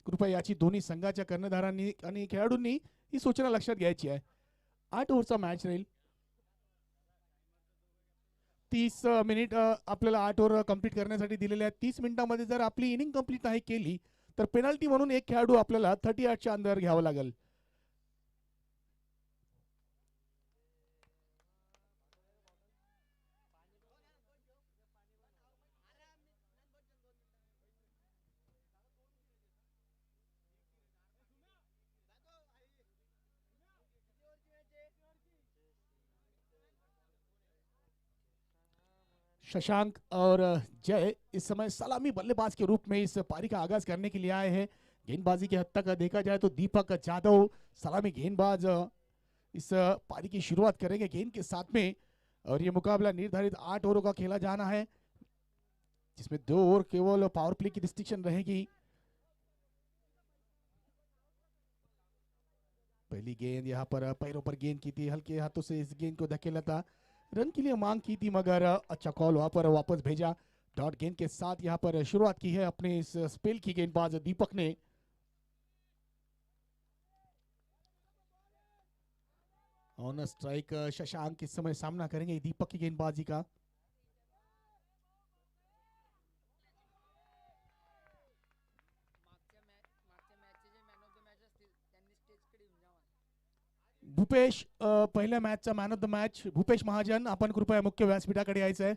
कृपया याची दोन्ही संघाच्या कर्णधारांनी आणि खेळाडूंनी ही सूचना लक्षात घ्यायची आहे. 8 ओव्हरचा मॅच राहील. 30 मिनिट आपल्याला 8 ओव्हर कंप्लीट करण्यासाठी दिलेले आहेत. 30 मिनिटांमध्ये जर आपली इनिंग कंप्लीट नाही केली तर पेनल्टी म्हणून एक खेळाडू आपल्याला 38च्या अंदर घ्यावा लागेल. शशांक और जय इस समय सलामी बल्लेबाज के रूप में इस पारी का आगाज करने के लिए आए हैं. गेंदबाजी की हद तक देखा जाए तो दीपक जाधव सलामी गेंदबाज इस पारी की शुरुआत करेंगे गेंद के साथ में. और ये मुकाबला निर्धारित 8 ओवरों का खेला जाना है, जिसमें 2 ओवर केवल पावर प्ले की रिस्ट्रिक्शन रहेगी. पहली गेंद यहाँ पर पैरों पर गेंद की थी, हल्के हाथों से इस गेंद को धकेला था, रन के लिए मांग की थी, मगर अच्छा कॉल वहां पर वापस भेजा. डॉट गेंद के साथ यहाँ पर शुरुआत की है अपने इस स्पेल की गेंदबाज दीपक ने. ऑन स्ट्राइक शशांक इस समय सामना करेंगे दीपक की गेंदबाजी का. भूपेश पहिल्या मॅचचा man of the match Bhupesh Mahajan, आपण कृपया मुख्य व्यासपीठाकडे यायचं आहे.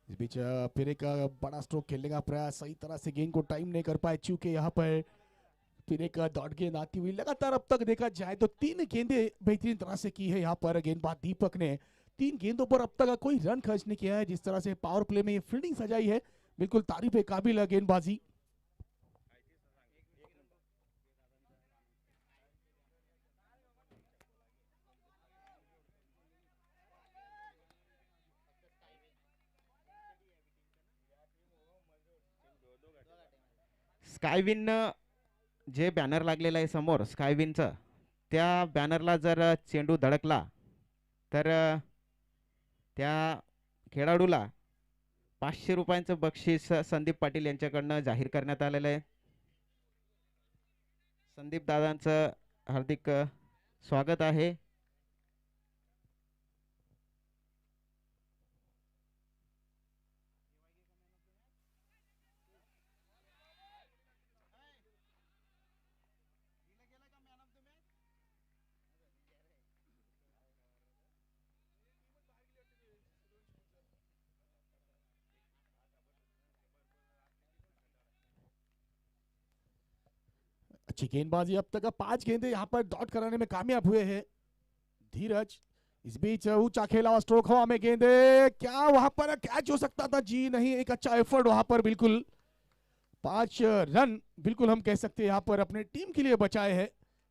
इस बीच फिर एक बड़ा स्ट्रोक खेलने का प्रयास, सही तरह से गेंद को टाइम नहीं कर पाए, चूंकि यहाँ पर फिर एक डॉट गेंद आती हुई. लगातार अब तक देखा जाए तो 3 गेंदें बेहतरीन तरह से की है यहाँ पर गेंदबाज दीपक ने. 3 गेंदों पर अब तक कोई रन खर्च नहीं किया है. जिस तरह से पावर प्ले में ये फील्डिंग सजाई है, बिल्कुल तारीफ काबिल गेंदबाजी. स्कायविन जे बॅनर लागलेलं आहे समोर स्कायविनचं, त्या बॅनरला जर चेंडू धडकला तर त्या खेळाडूला 500 रुपयांचं बक्षीस संदीप पाटील यांच्याकडनं जाहीर करण्यात आलेलं आहे. संदीप दादांचं हार्दिक स्वागत आहे. अच्छी गेंदबाजी, अब तक 5 गेंदें यहाँ पर डॉट कराने में कामयाब हुए हैं धीरज. इस बीच ऊंचा खेला हुआ स्ट्रोक हवा में गेंदे, क्या वहां पर कैच हो सकता था? जी नहीं, एक अच्छा एफर्ट वहां पर, बिल्कुल 5 रन बिल्कुल हम कह सकते हैं यहाँ पर अपने टीम के लिए बचाए हैं.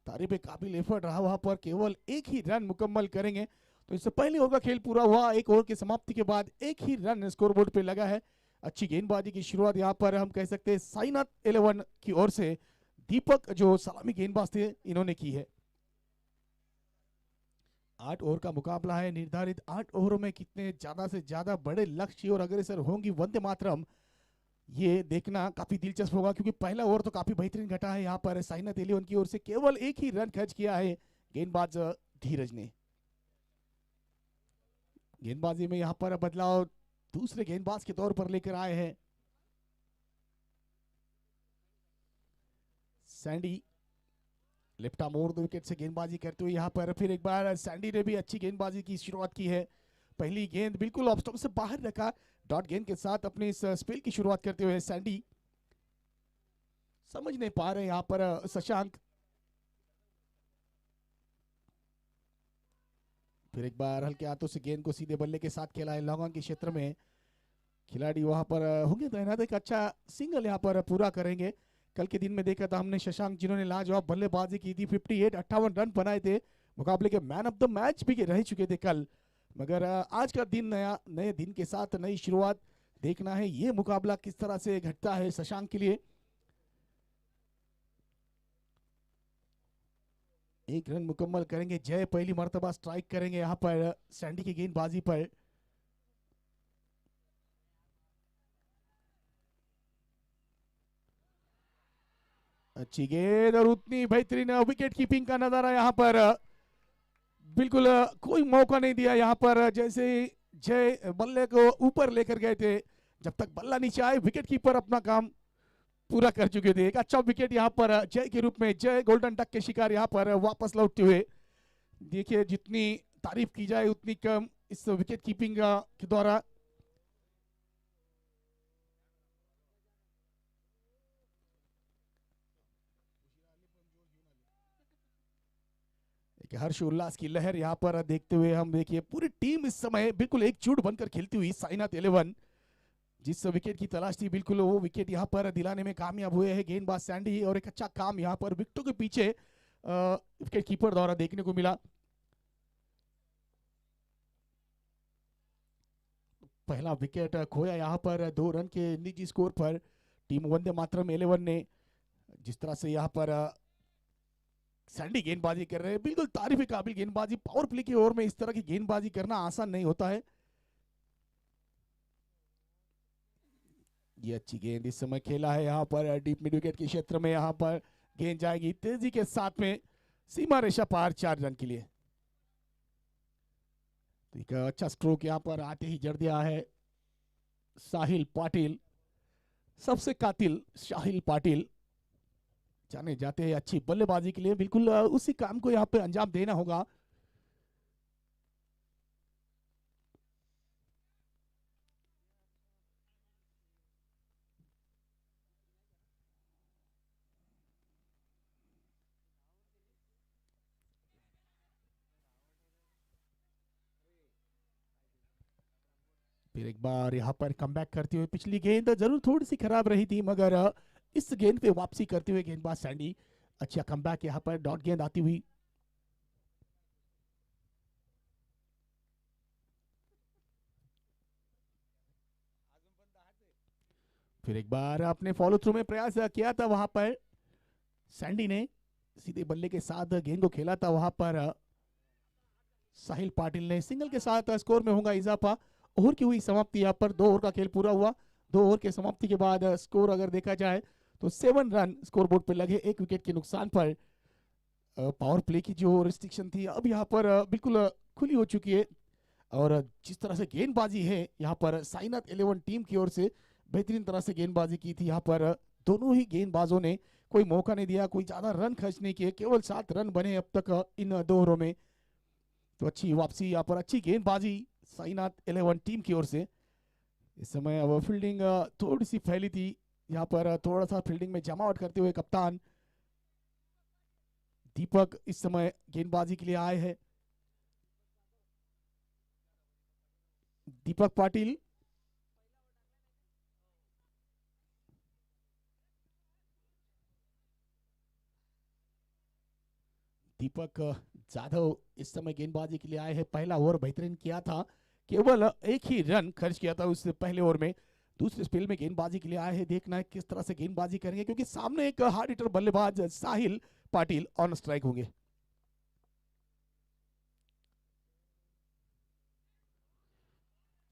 तारीफ काबिल एफर्ट रहा वहां पर. केवल एक ही रन मुकम्मल करेंगे तो इससे पहले ओवर का खेल पूरा हुआ. एक ओवर की समाप्ति के बाद एक ही रन स्कोरबोर्ड पे लगा है. अच्छी गेंदबाजी की शुरुआत यहाँ पर हम कह सकते हैं साईनाथ 11 की ओर से दीपक जो सलामी गेंदबाज थे इन्होंने की है. 8 ओवर का मुकाबला है. निर्धारित 8 ओवरों में कितने ज्यादा से ज्यादा बड़े लक्ष्य और अग्रसर होंगी वंदे मातरम, ये देखना काफी दिलचस्प होगा, क्योंकि पहला ओवर तो काफी बेहतरीन घटा है यहाँ पर साईनाथ 11 की ओर से. केवल एक ही रन खर्च किया है गेंदबाज धीरज ने. गेंदबाजी में यहाँ पर बदलाव दूसरे गेंदबाज के तौर पर लेकर आए हैं Sandy. Left arm over wicket से गेंदबाजी करते हुए यहाँ पर फिर एक बार सैंडी ने भी अच्छी गेंदबाजी की शुरुआत की है. पहली गेंद बिल्कुल ऑफ स्टंप से बाहर रखा. डॉट गेंद के साथ अपने इस स्पेल की शुरुआत करते हुए सैंडी. समझ नहीं पा रहे यहाँ पर शशांक. फिर एक बार हल्के हाथों से गेंद को सीधे बल्ले के साथ खेला है. लॉन्ग ऑन के क्षेत्र में खिलाड़ी वहां पर होंगे तैनात. एक अच्छा सिंगल यहाँ पर पूरा करेंगे. कल के दिन में देखा था हमने शशांक जिन्होंने लाजवाब बल्लेबाजी की थी. 58 रन बनाए थे. मुकाबले के मैन ऑफ द मैच भी रह चुके थे कल. मगर आज का दिन नए दिन के साथ नई शुरुआत. देखना है ये मुकाबला किस तरह से घटता है शशांक के लिए. एक रन मुकम्मल करेंगे जय, पहली मर्तबा स्ट्राइक करेंगे यहाँ पर सैंडी की गेंदबाजी पर। अच्छी गेंद और उतनी बेहतरीन विकेट कीपिंग का नजारा यहाँ पर। बिल्कुल कोई मौका नहीं दिया यहाँ पर। जैसे जय बल्ले को ऊपर लेकर गए थे, जब तक बल्ला नीचे आए विकेट कीपर अपना काम पूरा कर चुके थे। एक अच्छा विकेट यहाँ पर जय के रूप में, जय गोल्डन डक के शिकार यहाँ पर वापस लौटते हुए। देखिए जितनी तारीफ की जाए उतनी कम इस विकेट कीपिंग के द्वारा। एक हर्ष उल्लास की लहर यहाँ पर देखते हुए हम देखिए पूरी टीम इस समय बिल्कुल एकजुट बनकर खेलती हुई। साइनाथ 11 जिस विकेट की तलाश थी बिल्कुल वो विकेट यहाँ पर दिलाने में कामयाब हुए हैं गेंदबाज सैंडी। और एक अच्छा काम यहाँ पर विकेटों के पीछे विकेट कीपर द्वारा देखने को मिला। पहला विकेट खोया यहाँ पर 2 रन के निजी स्कोर पर टीम वंदे मातरम 11 ने। जिस तरह से यहाँ पर सैंडी गेंदबाजी कर रहे हैं, बिल्कुल तारीफ के काबिल गेंदबाजी। पावर प्ले की ओर में इस तरह की गेंदबाजी करना आसान नहीं होता है। ये अच्छी गेंद इस समय खेला है यहाँ पर डीप मिड विकेट के क्षेत्र में। यहाँ पर गेंद जाएगी तेजी के साथ में सीमा रेखा पार 4 रन के लिए। तो एक अच्छा स्ट्रोक यहाँ पर आते ही जड़ दिया है साहिल पाटिल। सबसे कातिल साहिल पाटिल जाने जाते हैं अच्छी बल्लेबाजी के लिए। बिल्कुल उसी काम को यहाँ पे अंजाम देना होगा। फिर एक बार यहाँ पर कमबैक करते हुए, पिछली गेंद जरूर थोड़ी सी खराब रही थी मगर इस गेंद पे वापसी करते हुए गेंदबाज सैंडी। अच्छा कमबैक यहाँ पर डॉट गेंद आती हुई। फिर एक बार अपने फॉलो थ्रू में प्रयास किया था वहां पर सैंडी ने, सीधे बल्ले के साथ गेंद को खेला था वहां पर साहिल पाटिल ने। सिंगल के साथ स्कोर में होगा इजाफा। ओवर की हुई समाप्ति यहाँ पर 2 ओवर का खेल पूरा हुआ। 2 ओवर के समाप्ति के बाद स्कोर अगर देखा जाए तो 7 रन स्कोर बोर्ड पर लगे 1 विकेट के नुकसान पर। पावर प्ले की जो रिस्ट्रिक्शन थी अब यहाँ पर बिल्कुल खुली हो चुकी है। और जिस तरह से गेंदबाजी है यहाँ पर साइनाथ 11 टीम की ओर से बेहतरीन तरह से गेंदबाजी की थी। यहाँ पर दोनों ही गेंदबाजों ने कोई मौका नहीं दिया, कोई ज्यादा रन खर्च नहीं किए। केवल 7 रन बने अब तक इन 2 ओवरों में। तो अच्छी वापसी यहाँ पर, अच्छी गेंदबाजी साइनाथ 11 टीम की ओर से। इस समय अब फील्डिंग थोड़ी सी फैली थी यहाँ पर, थोड़ा सा फील्डिंग में जमावट करते हुए कप्तान दीपक इस समय गेंदबाजी के लिए आए हैं। दीपक पाटिल दीपक जाधव इस समय गेंदबाजी के लिए आए हैं। पहला ओवर बेहतरीन किया था, केवल 1 ही रन खर्च किया था उस पहले ओवर में। दूसरे स्पेल में गेंदबाजी के लिए आए हैं, देखना है किस तरह से गेंदबाजी करेंगे क्योंकि सामने एक हार्ड हिटर बल्लेबाज साहिल पाटिल ऑन स्ट्राइक होंगे।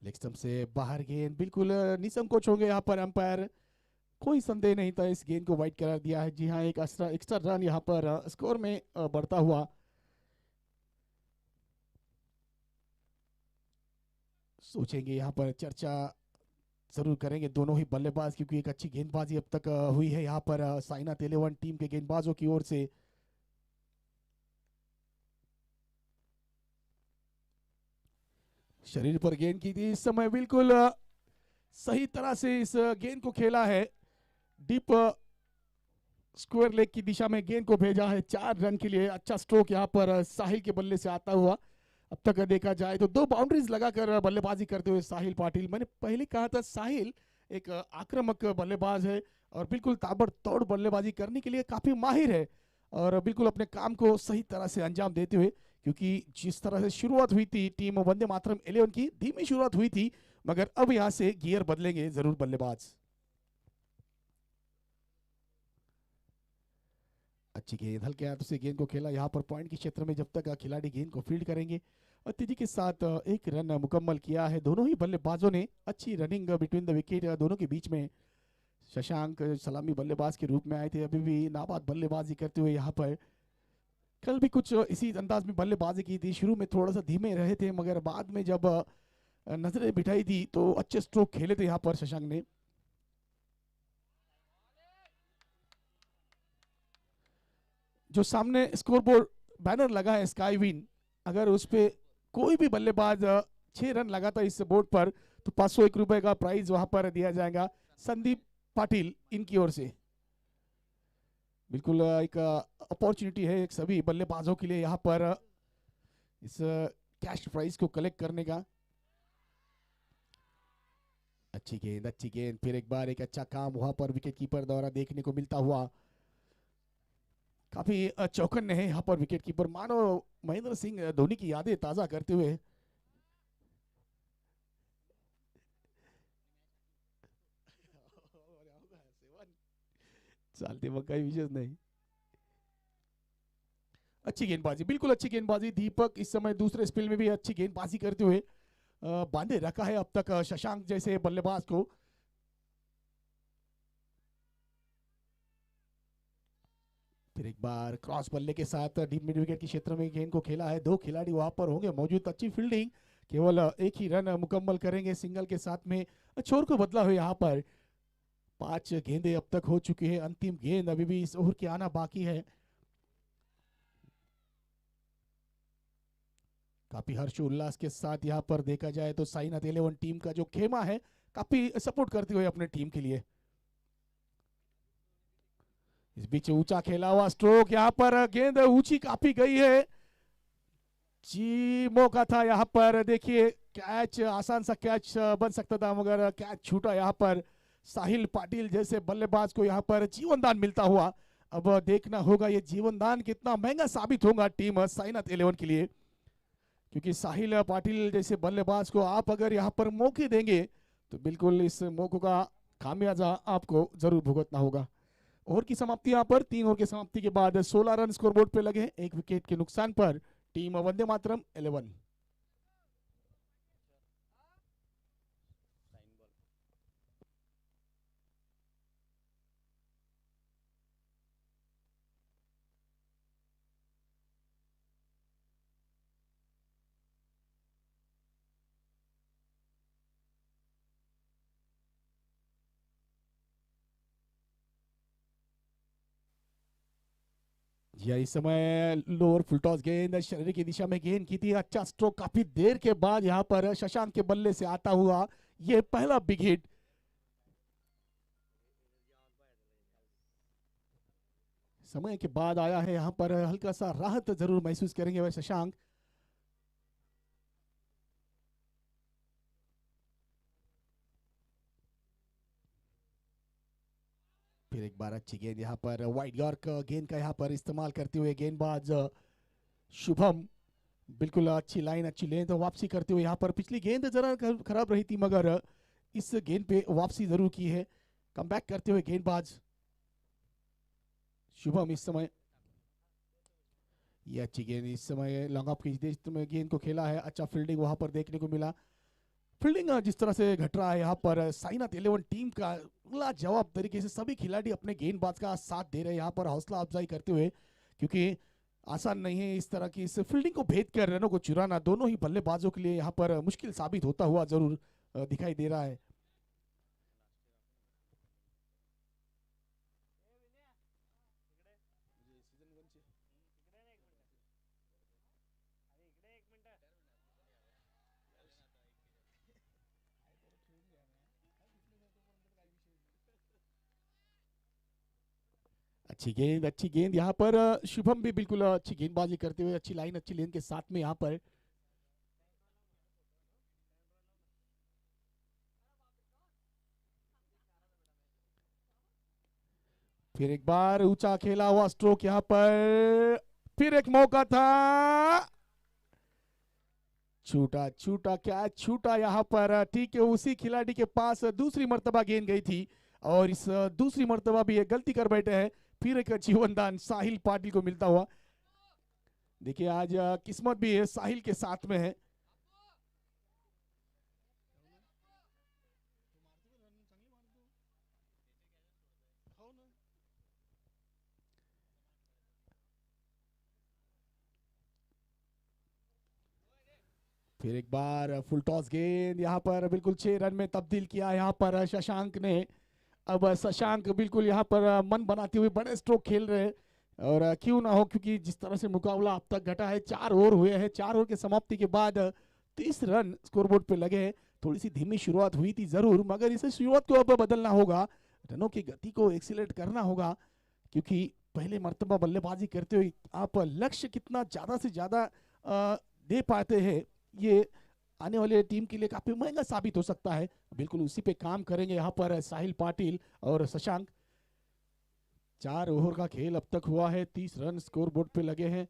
लेग स्टंप से बाहर गेंद, बिल्कुल निसंकोच होंगे यहाँ पर अंपायर। कोई संदेह नहीं था, इस गेंद को वाइड करार दिया है। जी हाँ, एक एक्स्ट्रा रन यहाँ पर स्कोर में बढ़ता हुआ। सोचेंगे यहाँ पर, चर्चा जरूर करेंगे दोनों ही बल्लेबाज क्योंकि एक अच्छी गेंदबाजी अब तक हुई है यहाँ पर साइनाथ 11 टीम के गेंदबाजों की ओर से। शरीर पर गेंद की थी इस समय, बिल्कुल सही तरह से इस गेंद को खेला है। डीप स्क्वायर लेग की दिशा में गेंद को भेजा है 4 रन के लिए। अच्छा स्ट्रोक यहाँ पर साहिल के बल्ले से आता हुआ। अब तक देखा जाए तो 2 बाउंड्रीज लगाकर बल्लेबाजी करते हुए साहिल पाटिल। मैंने पहले कहा था साहिल एक आक्रामक बल्लेबाज है और बिल्कुल ताबड़तोड़ बल्लेबाजी करने के लिए काफी माहिर है और बिल्कुल अपने काम को सही तरह से अंजाम देते हुए। क्योंकि जिस तरह से शुरुआत हुई थी टीम वंदे मातरम 11 की, धीमी शुरुआत हुई थी मगर अब यहां से गियर बदलेंगे जरूर बल्लेबाज। अच्छी गेंद हल्के हाथों से गेंद को खेला यहाँ पर पॉइंट के क्षेत्र में, जब तक खिलाड़ी गेंद को फील्ड करेंगे। और तेजी के साथ एक रन मुकम्मल किया है दोनों ही बल्लेबाजों ने। अच्छी रनिंग बिटवीन द विकेट दोनों के बीच में। शशांक सलामी बल्लेबाज के रूप में आए थे, अभी भी नाबाद बल्लेबाजी करते हुए यहाँ पर। कल भी कुछ इसी अंदाज में बल्लेबाजी की थी, शुरू में थोड़ा सा धीमे रहे थे मगर बाद में जब नजरें बिठाई थी तो अच्छे स्ट्रोक खेले थे यहाँ पर शशांक ने। जो सामने स्कोरबोर्ड बैनर लगा है स्काई विन, अगर उस पे कोई भी बल्लेबाज 6 रन लगाता इस बोर्ड पर तो 501 रुपए का प्राइज वहां पर दिया जाएगा संदीप पाटिल इनकी ओर से। बिल्कुल एक अपॉर्चुनिटी है एक सभी बल्लेबाजों के लिए यहाँ पर इस कैश प्राइज को कलेक्ट करने का। अच्छी गेंद, फिर एक बार एक अच्छा काम वहां पर विकेट कीपर द्वारा देखने को मिलता हुआ। काफी चौकन्ने हैं यहाँ पर विकेट कीपर, मानो महेंद्र सिंह धोनी की यादें ताजा करते हुए। चालते वक्त काही विशेष नहीं। अच्छी गेंदबाजी, बिल्कुल अच्छी गेंदबाजी। दीपक इस समय दूसरे स्पेल में भी अच्छी गेंदबाजी करते हुए बांधे रखा है अब तक शशांक जैसे बल्लेबाज को। फिर एक बार क्रॉस बल्ले के साथ डीप मिड विकेट के क्षेत्र में गेंद को खेला है। 2 खिलाड़ी वहां पर होंगे मौजूद। अच्छी फील्डिंग, केवल एक ही रन मुकम्मल करेंगे सिंगल के साथ में। छोर को बदला हुआ यहाँ पर। 5 गेंदें अब तक हो चुकी है, अंतिम गेंद अभी भी इस ओवर के आना बाकी है। काफी हर्षोल्लास के साथ यहाँ पर देखा जाए तो साईनाथ 11 टीम का जो खेमा है काफी सपोर्ट करते हुए अपने टीम के लिए। इस बीच ऊंचा खेला हुआ स्ट्रोक, यहाँ पर गेंद ऊंची काफी गई है जी। मौका था यहाँ पर, देखिए कैच, आसान सा कैच बन सकता था मगर कैच छूटा यहाँ पर। साहिल पाटिल जैसे बल्लेबाज को यहाँ पर जीवन दान मिलता हुआ। अब देखना होगा ये जीवन दान कितना महंगा साबित होगा टीम साईनाथ 11 के लिए, क्योंकि साहिल पाटिल जैसे बल्लेबाज को आप अगर यहाँ पर मौके देंगे तो बिल्कुल इस मौके का खामियाजा आपको जरूर भुगतना होगा। ओवर की समाप्ति यहाँ पर 3 ओवर की समाप्ति के बाद 16 रन स्कोरबोर्ड पे लगे हैं, 1 विकेट के नुकसान पर टीम वंदे मातरम 11। यह इस समय लोअर फुल टॉस गेंद शरीर की दिशा में गेंद की थी। अच्छा स्ट्रोक काफी देर के बाद यहाँ पर शशांक के बल्ले से आता हुआ ये पहला बिग हिट। समय के बाद आया है यहाँ पर, हल्का सा राहत जरूर महसूस करेंगे वह शशांक। फिर एक बार अच्छी गेंद यहाँ पर वाइड यॉर्क गेंद का यहाँ पर इस्तेमाल करते हुए गेंदबाज शुभम, बिल्कुल अच्छी लाइन अच्छी लेंथ वापसी करते हुए यहाँ पर। पिछली गेंद जरा खराब रही थी मगर इस गेंद पे वापसी जरूर की है, कमबैक करते हुए गेंदबाज शुभम। इस समय ये अच्छी गेंद, इस समय लॉन्ग ऑफ की में गेंद को खेला है। अच्छा फील्डिंग वहां पर देखने को मिला। फील्डिंग जिस तरह से घट रहा है यहाँ पर साईनाथ 11 टीम का लाजवाब तरीके से सभी खिलाड़ी अपने गेंदबाज का साथ दे रहे हैं यहाँ पर, हौसला अफजाई करते हुए, क्योंकि आसान नहीं है इस तरह की इस फील्डिंग को भेद कर रनों को चुराना। दोनों ही बल्लेबाजों के लिए यहाँ पर मुश्किल साबित होता हुआ जरूर दिखाई दे रहा है। अच्छी गेंद यहाँ पर शुभम भी बिल्कुल अच्छी गेंदबाजी करते हुए अच्छी लाइन अच्छी लेन के साथ में यहाँ पर। फिर एक बार ऊंचा खेला हुआ स्ट्रोक यहाँ पर, फिर एक मौका था, छूटा छूटा क्या छूटा यहाँ पर। ठीक है, उसी खिलाड़ी के पास दूसरी मर्तबा गेंद गई थी और इस दूसरी मर्तबा भी ये गलती कर बैठे हैं। फिर एक जीवन दान साहिल पाटिल को मिलता हुआ। देखिए आज किस्मत भी है साहिल के साथ में है। फिर एक बार फुल टॉस गेंद यहाँ पर बिल्कुल 6 रन में तब्दील किया यहाँ पर शशांक ने। अब शशांक बिल्कुल यहाँ पर मन बनाते हुए बड़े स्ट्रोक खेल रहे हैं और क्यों ना हो, क्योंकि जिस तरह से मुकाबला अब तक घटा है, 4 ओवर हुए हैं, 4 ओवर के समाप्ति के बाद 30 रन स्कोरबोर्ड पे लगे हैं। थोड़ी सी धीमी शुरुआत हुई थी जरूर, मगर इसे शुरुआत को अब बदलना होगा, रनों की गति को एक्सीलरेट करना होगा, क्योंकि पहले मर्तबा बल्लेबाजी करते हुए आप लक्ष्य कितना ज्यादा से ज्यादा दे पाते हैं, ये आने वाले टीम के लिए काफी महंगा साबित हो सकता है। बिल्कुल उसी पे काम करेंगे यहाँ पर साहिल पाटिल और शशांक। 4 ओवर का खेल अब तक हुआ है, 30 रन स्कोर बोर्ड पे लगे हैं।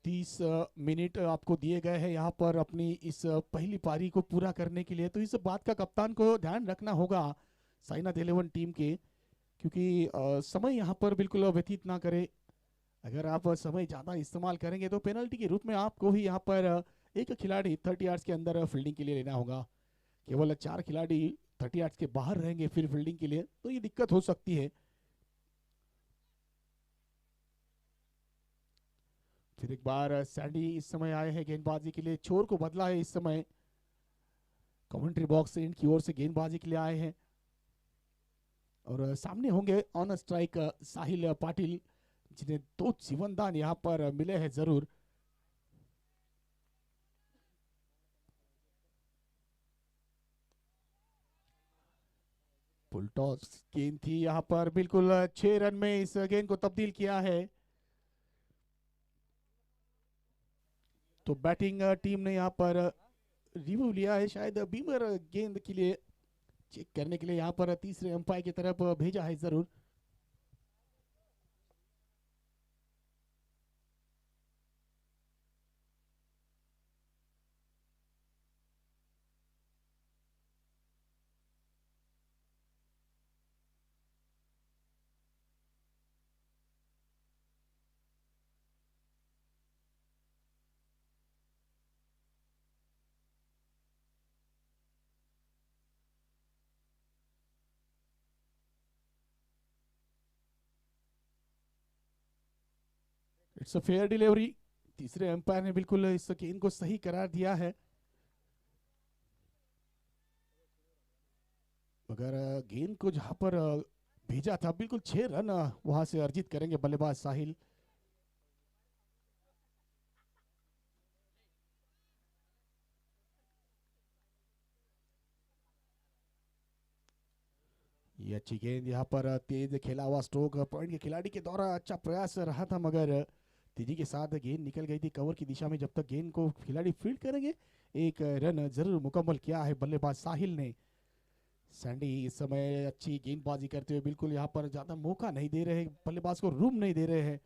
तीस मिनट आपको दिए गए हैं यहाँ पर अपनी इस पहली पारी को पूरा करने के लिए, तो इस बात का कप्तान को ध्यान रखना होगा साइनाथ 11 टीम के, क्योंकि समय यहाँ पर बिल्कुल व्यतीत ना करे। अगर आप समय ज़्यादा इस्तेमाल करेंगे तो पेनल्टी के रूप में आपको ही यहाँ पर एक खिलाड़ी 30 यार्ड्स के अंदर फील्डिंग के लिए लेना होगा। केवल 4 खिलाड़ी 30 यार्ड्स के बाहर रहेंगे फिर फील्डिंग के लिए, तो ये दिक्कत हो सकती है। फिर एक बार सैंडी इस समय आए हैं गेंदबाजी के लिए, छोर को बदला है इस समय, कमेंट्री बॉक्स से इनकी ओर से गेंदबाजी के लिए आए हैं और सामने होंगे ऑन स्ट्राइक साहिल पाटिल, जिन्हें 2 जीवनदान यहाँ पर मिले हैं जरूर। फुल टॉस गेंद थी यहाँ पर, बिल्कुल 6 रन में इस गेंद को तब्दील किया है। तो बैटिंग टीम ने यहाँ पर रिव्यू लिया है, शायद बीमर गेंद के लिए चेक करने के लिए यहाँ पर तीसरे अंपायर की तरफ भेजा है जरूर। इट्स अ फेयर डिलीवरी, तीसरे अंपायर ने बिल्कुल इस गेंद को सही करार दिया है। मगर गेंद को जहां पर भेजा था, बिल्कुल 6 रन वहां से अर्जित करेंगे बल्लेबाज साहिल। ये अच्छी गेंद यहाँ पर तेज खेला हुआ स्ट्रोक, पॉइंट के खिलाड़ी के द्वारा अच्छा प्रयास रहा था, मगर तेजी के साथ गेंद निकल गई थी कवर की दिशा में। जब तक गेंद को खिलाड़ी फील्ड करेंगे, 1 रन जरूर मुकम्मल किया है बल्लेबाज साहिल ने। सैंडी इस समय अच्छी गेंदबाजी करते हुए बिल्कुल यहाँ पर ज्यादा मौका नहीं दे रहे, बल्लेबाज को रूम नहीं दे रहे हैं।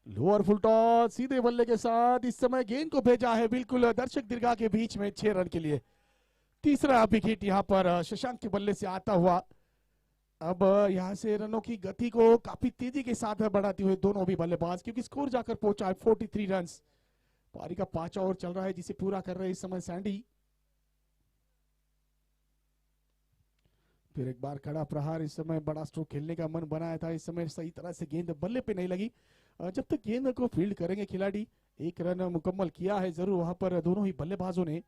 लोअर फुल टॉस सीधे बल्ले के साथ इस समय गेंद को भेजा है बिल्कुल दर्शक दीर्घा के बीच में 6 रन के लिए। तीसरा विकेट यहाँ पर शशांक के बल्ले से आता हुआ। अब यहाँ से रनों की गति को काफी तेजी के साथ बढ़ाते हुए दोनों भी बल्लेबाज, क्योंकि स्कोर जाकर पहुंचा है 43 रन। पारी का 5वां ओवर चल रहा है जिसे पूरा कर रहे हैं इस समय सैंडी। फिर एक बार खड़ा प्रहार, इस समय बड़ा स्ट्रोक खेलने का मन बनाया था, इस समय सही तरह से गेंद बल्ले पे नहीं लगी। जब तक गेंद को फील्ड करेंगे खिलाड़ी, 1 रन मुकम्मल किया है जरूर वहां पर दोनों ही बल्लेबाजों ने।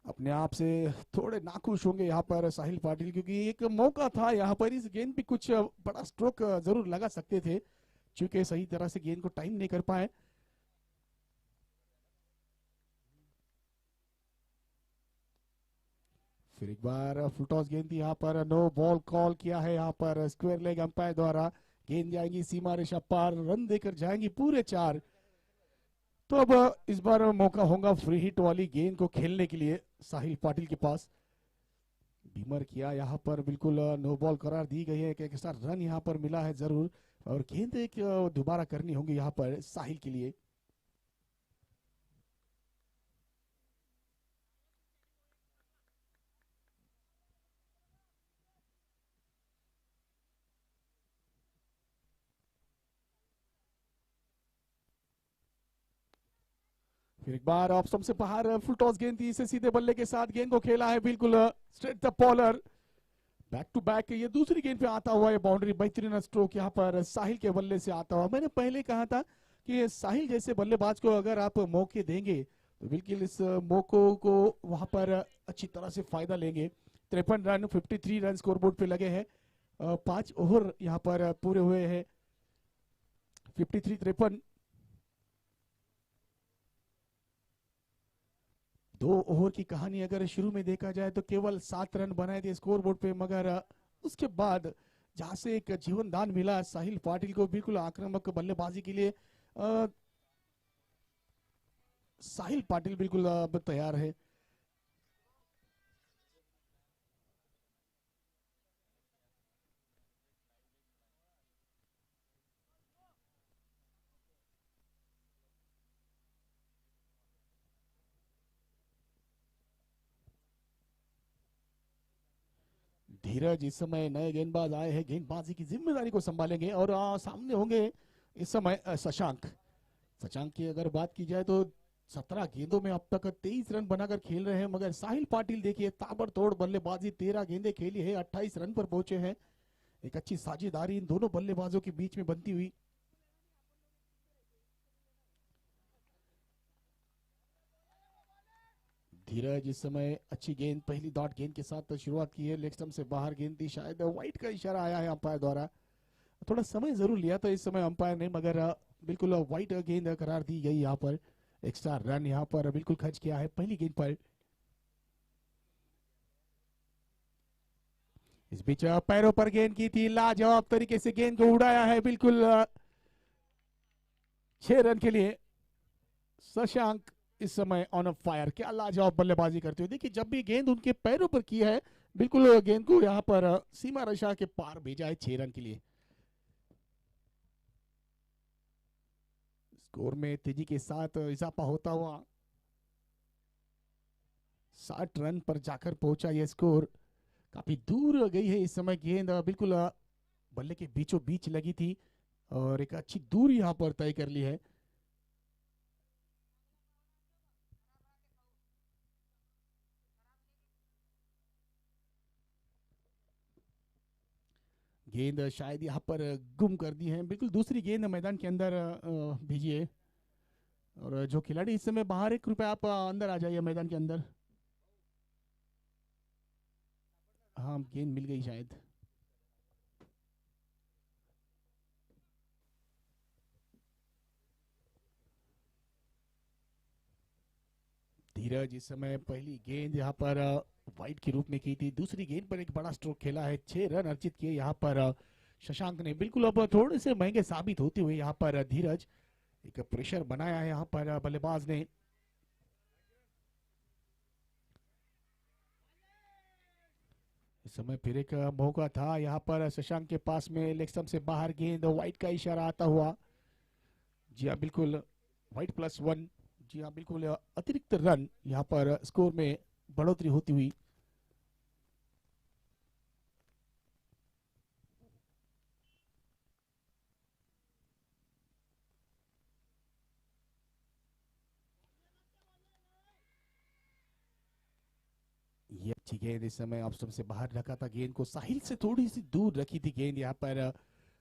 अपने आप से थोड़े नाखुश होंगे यहाँ पर साहिल पाटिल, क्योंकि एक मौका था यहाँ पर, इस गेंद पे कुछ बड़ा स्ट्रोक जरूर लगा सकते थे, चूंकि सही तरह से गेंद को टाइम नहीं कर पाए। फिर एक बार फुल टॉस गेंद थी यहाँ पर, नो बॉल कॉल किया है यहाँ पर स्क्वायर लेग अंपायर द्वारा। गेंद जाएंगी सीमा रेखा पार, रन देकर जाएंगी पूरे 4। तो अब इस बार मौका होगा फ्री हिट वाली गेंद को खेलने के लिए साहिल पाटिल के पास। बीमर किया यहाँ पर, बिल्कुल नो बॉल करार दी गई है। एक एक्स्ट्रा रन यहाँ पर मिला है जरूर, और गेंद एक दोबारा करनी होगी यहाँ पर साहिल के लिए। फिर एक बार ऑफ स्टंप से बाहर, फुल टॉस गेंद थी, इसे सीधे बल्ले के साथ गेंद को खेला है बिल्कुल straight the bowler. Back to back ये दूसरी गेंद पे आता हुआ ये बाउंड्री, बेहतरीन स्ट्रोक यहाँ पर साहिल के बल्ले से आता हुआ। मैंने पहले कहा था कि साहिल जैसे बल्लेबाज को अगर आप मौके देंगे तो बिल्कुल इस मौकों को वहां पर अच्छी तरह से फायदा लेंगे। 53 रन, 53 रन स्कोरबोर्ड पे लगे हैं। 5 ओवर यहाँ पर पूरे हुए हैं। 53-53 2 ओवर की कहानी अगर शुरू में देखा जाए तो केवल 7 रन बनाए थे स्कोर बोर्ड पे, मगर उसके बाद जहां से एक जीवन दान मिला साहिल पाटिल को बिल्कुल आक्रामक बल्लेबाजी के लिए, साहिल पाटिल बिल्कुल अब तैयार है। धीरज इस समय नए गेंदबाज आए हैं, गेंदबाजी की जिम्मेदारी को संभालेंगे, और सामने होंगे इस समय शशांक। शशांक की अगर बात की जाए तो 17 गेंदों में अब तक 23 रन बनाकर खेल रहे हैं, मगर साहिल पाटिल देखिए ताबड़तोड़ बल्लेबाजी, 13 गेंदें खेली है, 28 रन पर पहुंचे हैं। एक अच्छी साझेदारी इन दोनों बल्लेबाजों के बीच में बनती हुई। धीरज इस समय अच्छी गेंद, पहली डॉट गेंद के साथ शुरुआत की है, लेग स्टंप से बाहर गेंद थी, शायद वाइट का इशारा आया है अंपायर द्वारा। थोड़ा समय जरूर लिया था इस समय अंपायर ने, मगर बिल्कुल वाइट गेंद करार दी गई यहाँ पर। एक्स्ट्रा रन यहाँ पर बिल्कुल खर्च किया है पहली गेंद पर। इस बीच पैरों पर गेंद की थी, लाजवाब तरीके से गेंद को उड़ाया है बिल्कुल 6 रन के लिए। शशांक इस समय ऑन फायर, क्या लाजवाब बल्लेबाजी करते हुए देखिए, जब भी गेंद उनके पैरों पर की है बिल्कुल गेंद को यहाँ पर सीमा रेखा के पार भेजा है 6 रन के लिए। स्कोर में तेजी के साथ इजाफा होता हुआ 60 रन पर जाकर पहुंचा यह स्कोर। काफी दूर गई है इस समय गेंद, बिल्कुल बल्ले के बीचों बीच लगी थी, और एक अच्छी दूरी यहाँ पर तय कर ली है। गेंद शायद यहाँ पर गुम कर दी है, बिल्कुल दूसरी गेंद मैदान के अंदर भेजिए। और जो खिलाड़ी इस समय बाहर है, कृपया आप अंदर आ जाइए मैदान के अंदर। हाँ, गेंद मिल गई शायद। धीरज इस समय पहली गेंद यहाँ पर वाइड के रूप में की थी, दूसरी गेंद पर एक बड़ा स्ट्रोक खेला है, 6 रन अर्जित किए यहाँ पर शशांक ने। बिल्कुल अब थोड़े से महंगे साबित होते हुए यहाँ पर धीरज एक प्रेशर बनाया है यहाँ पर बल्लेबाज ने। इस समय फिर एक मौका था यहाँ पर शशांक के पास में, लेग स्टंप से बाहर गेंद, वाइट का इशारा आता हुआ। जी हाँ बिल्कुल, वाइट +1। जी हाँ बिल्कुल, अतिरिक्त रन यहाँ पर स्कोर में बढ़ोतरी होती हुई। ये अच्छी गेंद इस समय ऑफ स्टंप से बाहर रखा था, गेंद को साहिल से थोड़ी सी दूर रखी थी गेंद यहाँ पर।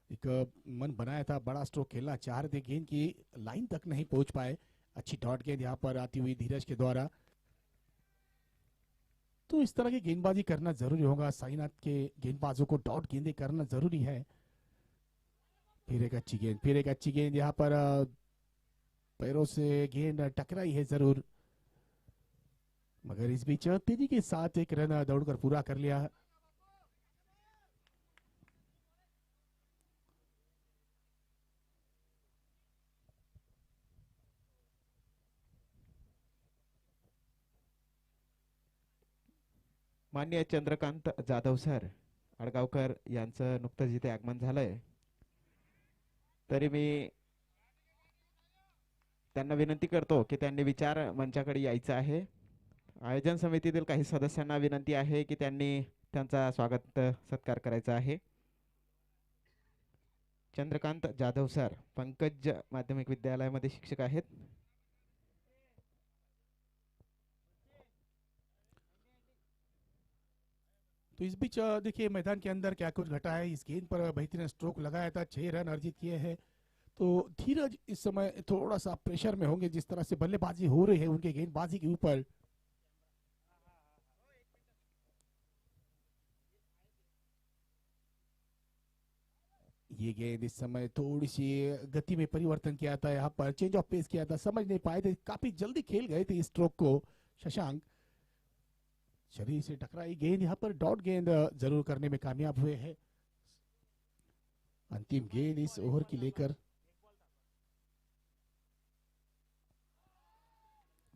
एक मन बनाया था, बड़ा स्ट्रोक खेलना चाह रहे थे, गेंद की लाइन तक नहीं पहुंच पाए। अच्छी डॉट गेंद यहाँ पर आती हुई धीरज के द्वारा। तो इस तरह की गेंदबाजी करना जरूरी होगा, साईनाथ के गेंदबाजों को डॉट गेंदें करना जरूरी है। फिर एक अच्छी गेंद, फिर एक अच्छी गेंद यहाँ पर पैरों से गेंद टकराई है जरूर। मगर इस बीच तेजी के साथ एक रन दौड़कर पूरा कर लिया। मान्य चंद्रकांत जाधव सर आडगावकर यांचं नुकतंच इथे आगमन झालंय, तरी मी त्यांना विनंती करतो की त्यांनी विचार मंचाकडे यायचं आहे. आयोजन समितीतील काही सदस्यांना विनंती आहे की त्यांनी त्यांचा स्वागत सत्कार करायचा आहे. चंद्रकांत जाधव सर पंकज माध्यमिक विद्यालयामध्ये शिक्षक आहेत. तो इस बीच देखिए मैदान के अंदर क्या कुछ घटा है। इस गेंद पर बेहतरीन स्ट्रोक लगाया था, 6 रन अर्जित किए हैं। तो धीरज इस समय थोड़ा सा प्रेशर में होंगे, जिस तरह से बल्लेबाजी हो रही है उनके गेंदबाजी के ऊपर। ये गेंद इस समय थोड़ी सी गति में परिवर्तन किया था, यहाँ पर चेंज ऑफ पेस किया था, समझ नहीं पाए थे, काफी जल्दी खेल गए थे इस स्ट्रोक को शशांक। शरीर से टकराई गेंद यहाँ पर डॉट गेंद जरूर करने में कामयाब हुए हैं। अंतिम गेंद इस ओवर की लेकर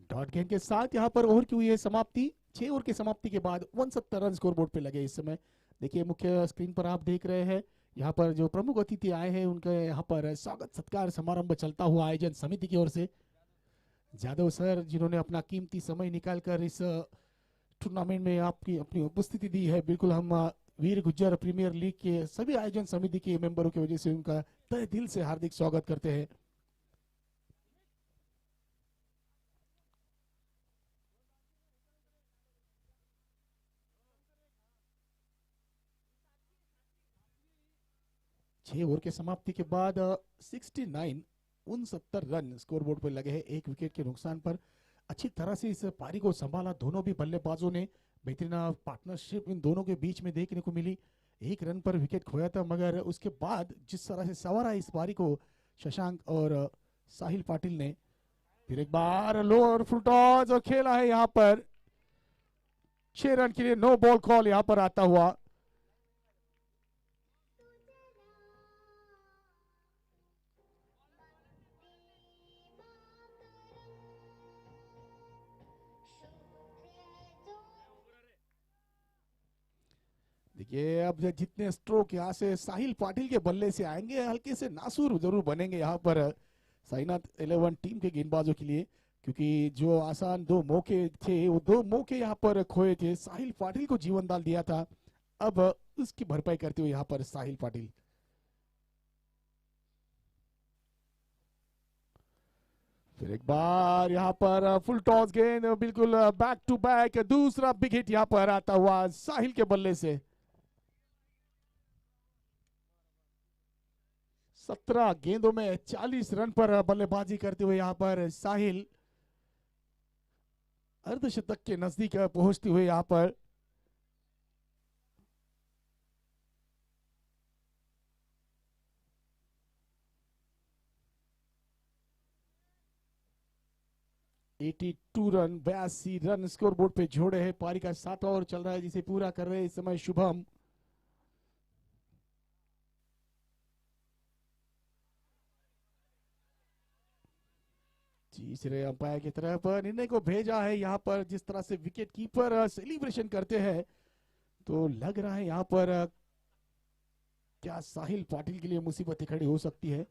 डॉट गेंद के साथ यहाँ पर ओवर की हुई है समाप्ति। 6 ओवर की समाप्ति के बाद 69 रन स्कोर बोर्ड पे लगे इस समय। देखिए मुख्य स्क्रीन पर आप देख रहे हैं, यहाँ पर जो प्रमुख अतिथि आए हैं उनका यहाँ पर स्वागत सत्कार समारंभ चलता हुआ आयोजन समिति की ओर से। जादव सर जिन्होंने अपना कीमती समय निकालकर इस टूर्नामेंट में आपकी अपनी उपस्थिति दी है, बिल्कुल हम वीर गुज्जर प्रीमियर लीग के सभी आयोजन समिति के मेंबरों की वजह से उनका तहे दिल से हार्दिक स्वागत करते हैं। छह ओवर के समाप्ति के बाद 69 रन स्कोरबोर्ड पर लगे हैं, 1 विकेट के नुकसान पर। अच्छी तरह से इस पारी को संभाला दोनों भी बल्लेबाजों ने, बेहतरीन पार्टनरशिप इन दोनों के बीच में देखने को मिली। 1 रन पर विकेट खोया था, मगर उसके बाद जिस तरह से संवारा इस पारी को शशांक और साहिल पाटिल ने, फिर एक बार लोअर फुल टॉस और खेला है यहाँ पर 6 रन के लिए नो बॉल कॉल यहाँ पर आता हुआ। देखिए अब जितने स्ट्रोक यहाँ से साहिल पाटिल के बल्ले से आएंगे, हल्के से नासूर जरूर बनेंगे यहाँ पर साईनाथ 11 टीम के गेंदबाजों के लिए, क्योंकि जो आसान 2 मौके थे वो 2 मौके यहाँ पर खोए थे। साहिल पाटिल को जीवन दान दिया था, अब उसकी भरपाई करते हुए यहाँ पर साहिल पाटिल। फिर एक बार यहाँ पर फुल टॉस गेंद, बिल्कुल बैक टू बैक दूसरा बिग हिट यहाँ पर आता हुआ साहिल के बल्ले से। 17 गेंदों में 40 रन पर बल्लेबाजी करते हुए यहाँ पर साहिल अर्धशतक के नजदीक पहुंचते हुए यहाँ पर रन 82 रन स्कोर बोर्ड पे जोड़े हैं। पारी का 7वां ओवर चल रहा है जिसे पूरा कर रहे हैं इस समय शुभम। तीसरे अंपायर की तरफ निर्णय को भेजा है यहाँ पर। जिस तरह से विकेट कीपर सेलिब्रेशन करते हैं तो लग रहा है यहाँ पर क्या साहिल पाटिल के लिए मुसीबतें खड़ी हो सकती है।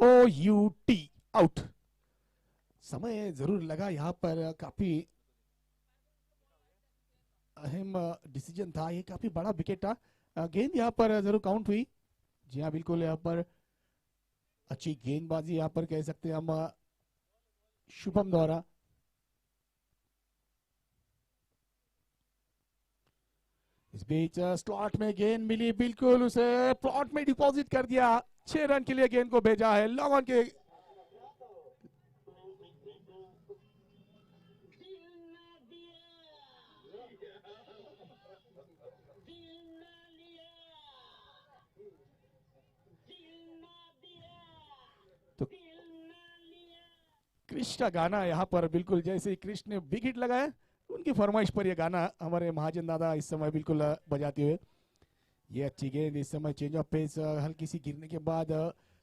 OUT out. समय जरूर लगा यहाँ पर, काफी अहम डिसीजन था ये, काफी बड़ा विकेट था। गेंद यहाँ पर जरूर काउंट हुई। जी हाँ बिल्कुल, यहाँ पर अच्छी गेंदबाजी यहाँ पर कह सकते हैं हम शुभम द्वारा। इस बीच स्लॉट में गेंद मिली, बिल्कुल उसे प्लॉट में डिपॉजिट कर दिया। 6 रन के लिए गेंद को भेजा है लॉन्ग ऑन के। तो कृष्ण का गाना यहाँ पर बिल्कुल, जैसे ही कृष्ण ने विकेट लगाया उनकी फरमाइश पर यह गाना हमारे महाजन दादा इस समय बिल्कुल बजाते हुए। ये अच्छी गेंद, इस समय चेंज ऑफ पेस, हल्की सी गिरने के बाद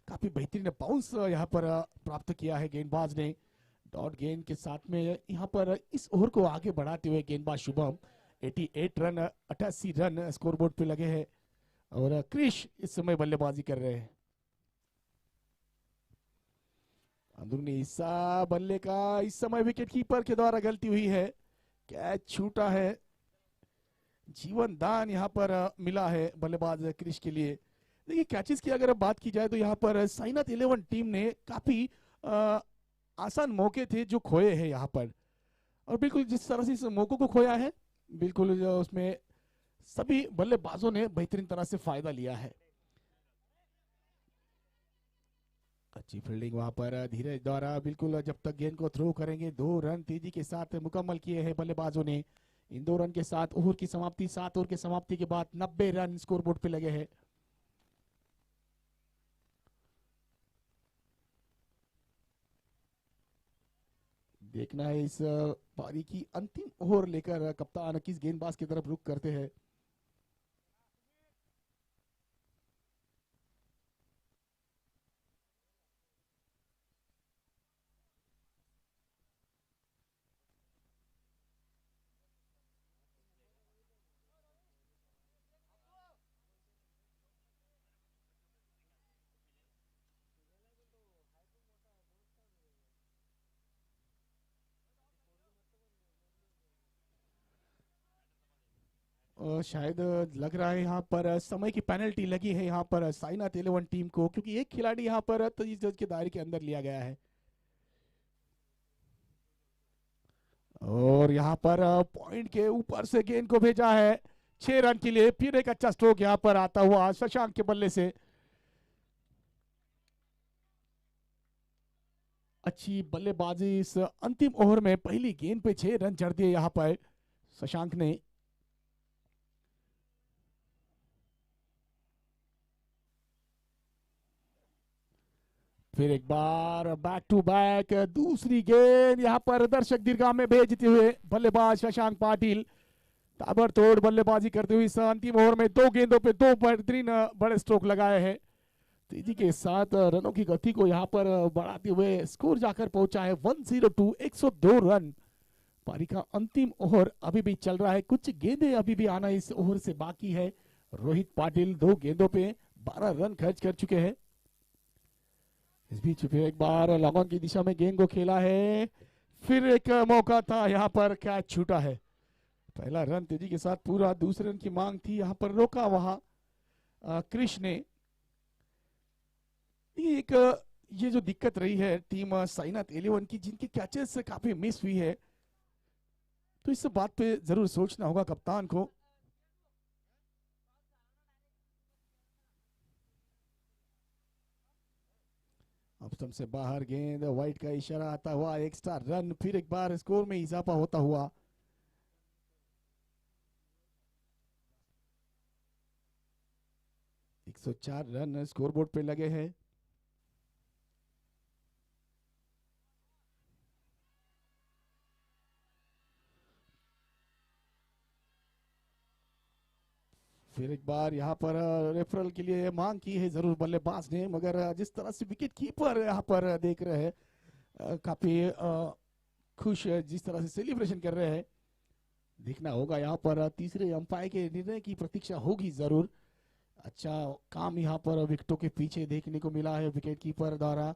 काफी बेहतरीन बाउंस यहाँ पर प्राप्त किया है गेंदबाज ने। डॉट गेंद के साथ में यहाँ पर इस ओवर को आगे बढ़ाते हुए गेंदबाज शुभम 88 रन 88 रन स्कोरबोर्ड पे लगे हैं और क्रिश इस समय बल्लेबाजी कर रहे हैं। अंदरूनी हिस्सा बल्ले का, इस समय विकेट कीपर के द्वारा गलती हुई है, कैच छूटा है। जीवन दान यहाँ पर मिला है बल्लेबाज क्रिश के लिए। देखिए कैचेस की अगर बात की जाए तो यहाँ पर साइनाथ 11 टीम ने काफी आसान मौके थे जो खोए हैं यहाँ पर, और बिल्कुल जिस तरह से इस मौकों को खोया है बिल्कुल उसमें सभी बल्लेबाजों ने बेहतरीन तरह से फायदा लिया है। अच्छी फील्डिंग वहां पर धीरज द्वारा, बिल्कुल जब तक गेंद को थ्रो करेंगे 2 रन तेजी के साथ मुकम्मल किए हैं बल्लेबाजों ने। इन 2 रन के साथ ओवर की समाप्ति, 7 ओवर की समाप्ति के बाद 90 रन स्कोरबोर्ड पे लगे हैं। देखना है इस पारी की अंतिम ओवर लेकर कप्तान किस गेंदबाज की तरफ रुख करते हैं। शायद लग रहा है यहाँ पर समय की पेनल्टी लगी है यहाँ पर साइनाथ 11 टीम को, क्योंकि एक खिलाड़ी यहाँ पर 23 गज के दायरे के अंदर लिया गया है। और यहाँ पर पॉइंट के ऊपर से गेंद को भेजा है 6 रन के लिए। फिर एक अच्छा स्ट्रोक यहाँ पर आता हुआ शशांक के बल्ले से। अच्छी बल्लेबाजी इस अंतिम ओवर में, पहली गेंद पे 6 रन जड़ दिए यहाँ पर शशांक ने। फिर एक बार बैक टू बैक दूसरी गेंद यहाँ पर दर्शक दीर्घा में भेजते हुए बल्लेबाज शशांक पाटिल ताबड़तोड़ बल्लेबाजी करते हुए इस अंतिम ओवर में 2 गेंदों पे 2 बेहतरीन बड़े स्ट्रोक लगाए हैं। तेजी के साथ रनों की गति को यहाँ पर बढ़ाते हुए स्कोर जाकर पहुंचा है 102, 102 रन। पारी का अंतिम ओवर अभी भी चल रहा है, कुछ गेंदें अभी भी आना इस ओवर से बाकी है। रोहित पाटिल 2 गेंदों पे 12 रन खर्च कर चुके हैं। इस बीच फिर एक बार लॉन्ग ऑन की दिशा में गेंद को खेला है, फिर एक मौका था यहाँ पर, कैच छूटा है। पहला रन तेजी के साथ पूरा, दूसरे रन की मांग थी, यहाँ पर रोका वहां क्रिश ने। एक ये जो दिक्कत रही है टीम साइनाथ 11 की, जिनकी कैचेस काफी मिस हुई है, तो इस बात पे जरूर सोचना होगा कप्तान को। अब से बाहर गेंद, वाइट का इशारा आता हुआ, एक्स्ट्रा रन, फिर एक बार स्कोर में इजाफा होता हुआ। एक 104 रन स्कोरबोर्ड पे लगे हैं। फिर एक बार यहाँ पर रेफरल के लिए मांग की है जरूर बल्लेबाज ने, मगर जिस तरह से विकेट कीपर यहाँ पर देख रहे हैं काफी खुश है, जिस तरह से सेलिब्रेशन कर रहे हैं, देखना होगा यहाँ पर तीसरे अंपायर के निर्णय की प्रतीक्षा होगी जरूर। अच्छा काम यहाँ पर विकेटों के पीछे देखने को मिला है विकेट कीपर द्वारा।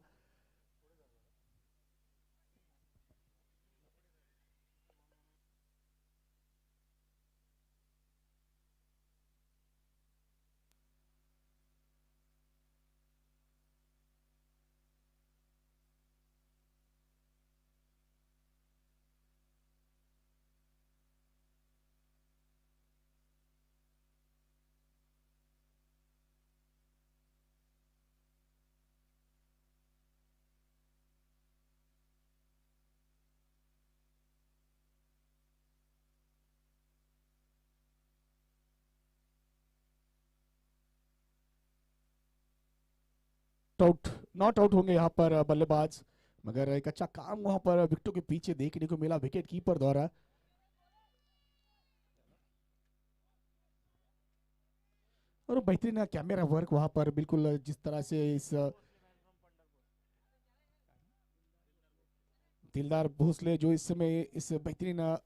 आउट, नॉट आउट होंगे यहाँ पर बल्लेबाज, मगर एक अच्छा काम वहां पर विकेटों के पीछे देखने को मिला विकेट कीपर द्वारा। और बेहतरीन कैमरा वर्क वहां पर, बिल्कुल जिस तरह से इस दिलदार भोसले जो इस समय इस बेहतरीन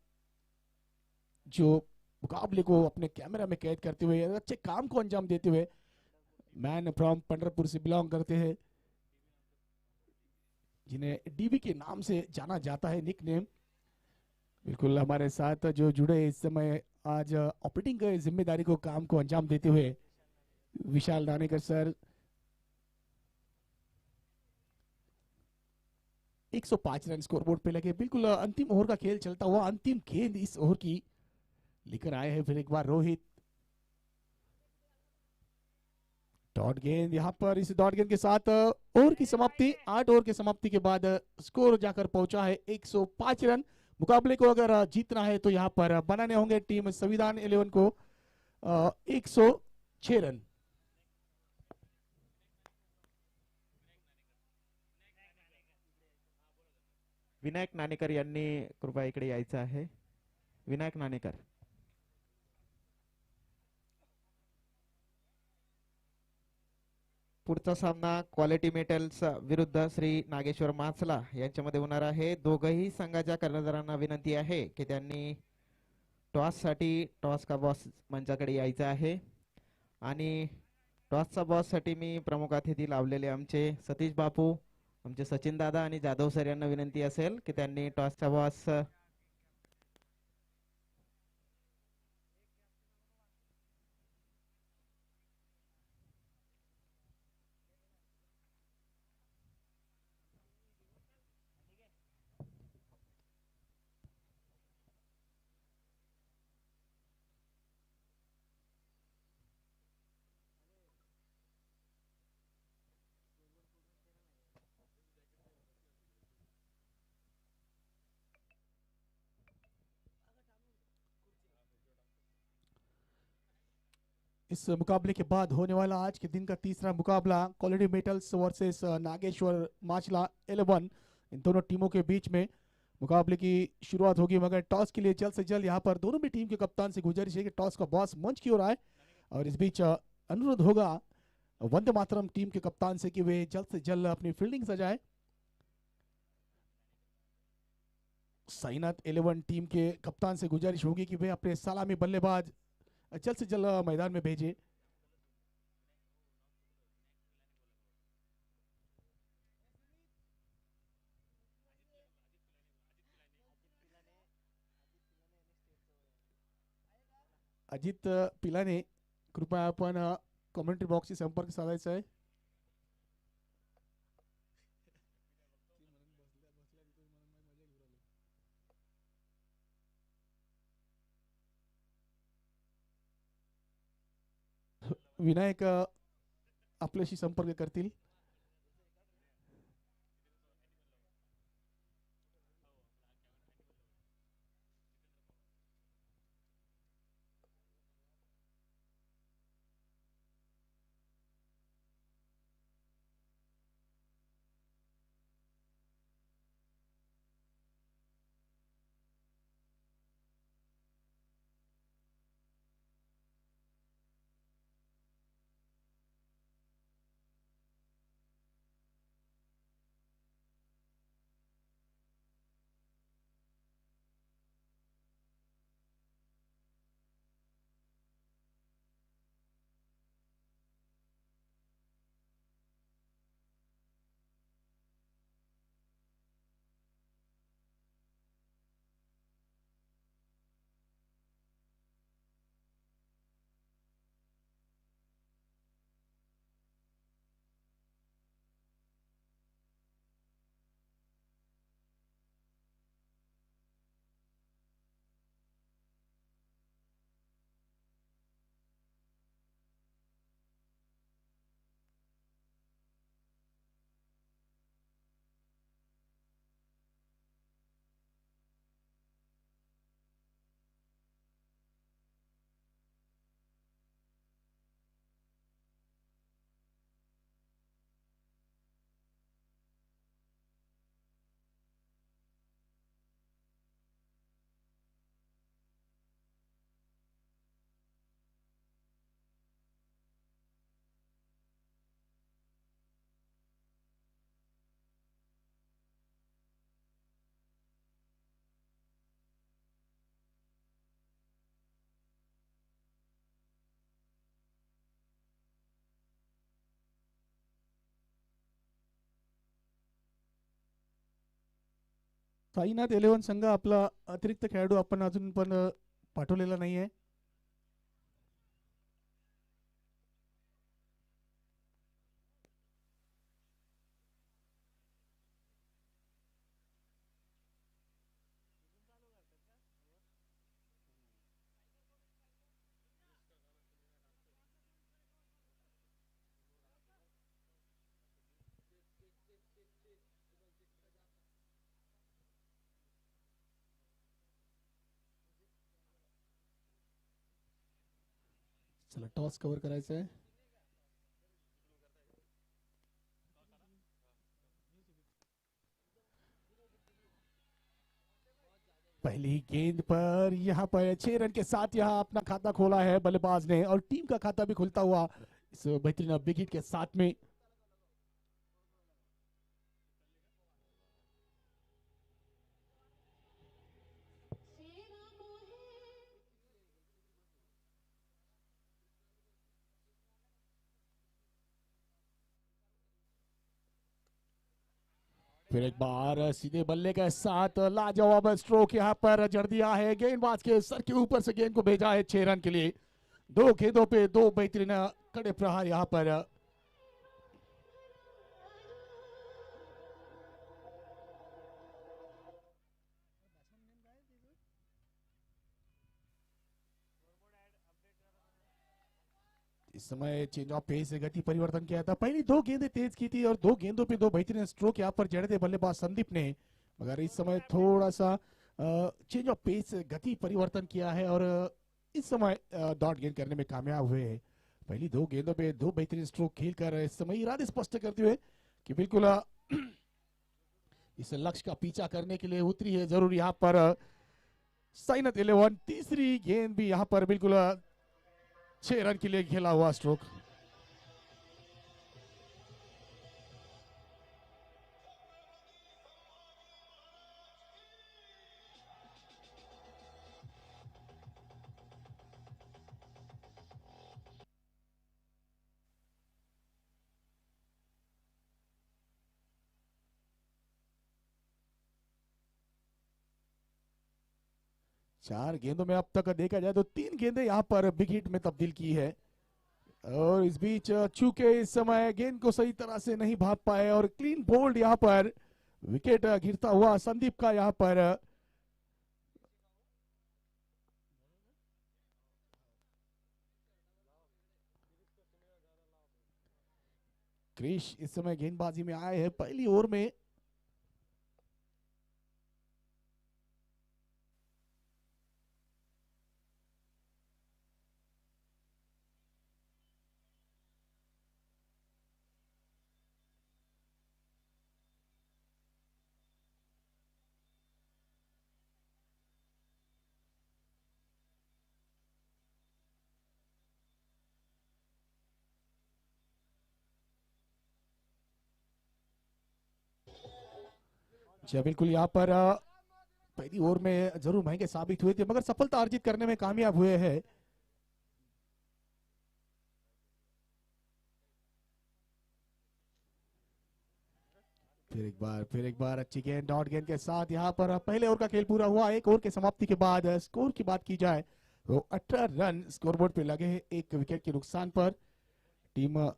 जो मुकाबले को अपने कैमरा में कैद करते हुए अच्छे काम को अंजाम देते हुए, मैन फ्रॉम पंडरपुर से बिलोंग करते हैं, जिन्हें डीवी के नाम से जाना जाता है, निक नेम। बिल्कुल हमारे साथ जो जुड़े इस समय आज ऑपरेटिंग की जिम्मेदारी को काम को अंजाम देते हुए विशाल दानेकर सर। 105 रन स्कोरबोर्ड पे लगे, बिल्कुल अंतिम ओवर का खेल चलता हुआ अंतिम गेंद इस ओवर की लेकर आए हैं फिर एक बार रोहित। डॉट गेंद यहाँ पर, इस डॉट गेंद के साथ ओवर की समाप्ति, 8 ओवर की समाप्ति के बाद स्कोर जाकर पहुंचा है 105 रन। मुकाबले को अगर जीतना है तो यहाँ पर बनाने होंगे टीम संविधान 11 को 106 रन। विनायक नाणेकर यांनी कृपया इकडे यायचं आहे. विनायक नाणेकर. पुढचा सामना क्वालिटी मेटल्स विरुद्ध श्री नागेश्वर माचला यांच्यामध्ये होणार आहे. दोघही संघाच्या कर्णधारांना विनंती आहे की त्यांनी टॉससाठी टॉस का बॉस मंचाकडे यायचं आहे. आणि टॉसचा बॉससाठी मी प्रमुख अतिथी लावलेले आमचे सतीश बापू, आमचे सचिन दादा आणि जाधव सर यांना विनंती असेल की त्यांनी टॉसचा बॉस इस मुकाबले के बाद होने वाला आज के दिन का तीसरा मुकाबला quality metals versus Nageshwar Machala 11, इन दोनों टीमों के बीच में मुकाबले की शुरुआत होगी, मगर टॉस के लिए जल्द से जल्द यहाँ पर दोनों भी टीम के कप्तान से गुजारिश है कि टॉस का बॉस मंच की ओर आए। और इस बीच अनुरोध होगा वंदे मातरम टीम के कप्तान से कि वे जल्द से जल्द अपनी फील्डिंग सजाए। साइनाथ 11 टीम के कप्तान से गुजारिश होगी कि वे अपने सलामी बल्लेबाज जल्द से जल्द मैदान में भेजे। अजित पिलाने, कृपया आपण कमेंट्री बॉक्सशी संपर्क साधायचा आहे. विनायक आपल्याशी संपर्क करतील. साईनाथ 11 संघ आपला अतिरिक्त खेळाडू आपण अजून पण पाठवलेला नाहीये. चला टॉस कव्हर करायचं आहे. पहली गेंद पर यहाँ पर 6 रन के साथ यहाँ अपना खाता खोला है बल्लेबाज ने और टीम का खाता भी खुलता हुआ इस बेहतरीन बिग हिट के साथ में. फिर एक बार सीधे बल्ले के साथ लाजवाब स्ट्रोक यहाँ पर जड़ दिया है. गेंदबाज के सर के ऊपर से गेंद को भेजा है 6 रन के लिए. 2 गेंदों पे 2 बेहतरीन कड़े प्रहार यहाँ पर. इस समय चेंज ऑफ पेस से गति परिवर्तन किया था. पहली 2 गेंदें तेज की थी और 2 गेंदों पे 2 बेहतरीन स्ट्रोक यहाँ पर जड़े थे बल्लेबाज संदीप ने. मगर इस समय थोड़ा सा चेंज ऑफ पेस गति परिवर्तन किया है और इस समय डॉट गेंद करने में कामयाब हुए हैं. पहली 2 गेंदों पे 2 बेहतरीन स्ट्रोक खेलकर इस समय इरादे स्पष्ट करते हुए कि बिल्कुल इस लक्ष्य का पीछा करने के लिए उतरी है जरूर यहाँ पर साईनाथ 11. तीसरी गेंद भी यहाँ पर बिल्कुल 6 रन के लिए खेला हुआ स्ट्रोक. चार गेंदों में अब तक देखा जाए तो 3 गेंदें यहाँ पर बिग हिट में तब्दील की है. और इस बीच चूंकि इस समय गेंद को सही तरह से नहीं भाग पाए और क्लीन बोल्ड यहाँ पर विकेट गिरता हुआ संदीप का यहाँ पर क्रिश इस समय गेंदबाजी में आए हैं पहली ओवर में. जी बिल्कुल यहाँ पर पहली ओवर में जरूर महंगे साबित हुए थे मगर सफलता अर्जित करने में कामयाब हुए हैं. फिर एक बार अच्छी गेंद डॉट गेंद के साथ यहाँ पर पहले ओवर का खेल पूरा हुआ. एक ओवर के समाप्ति के बाद स्कोर की बात की जाए तो 18 रन स्कोरबोर्ड पे लगे हैं 1 विकेट के नुकसान पर. टीम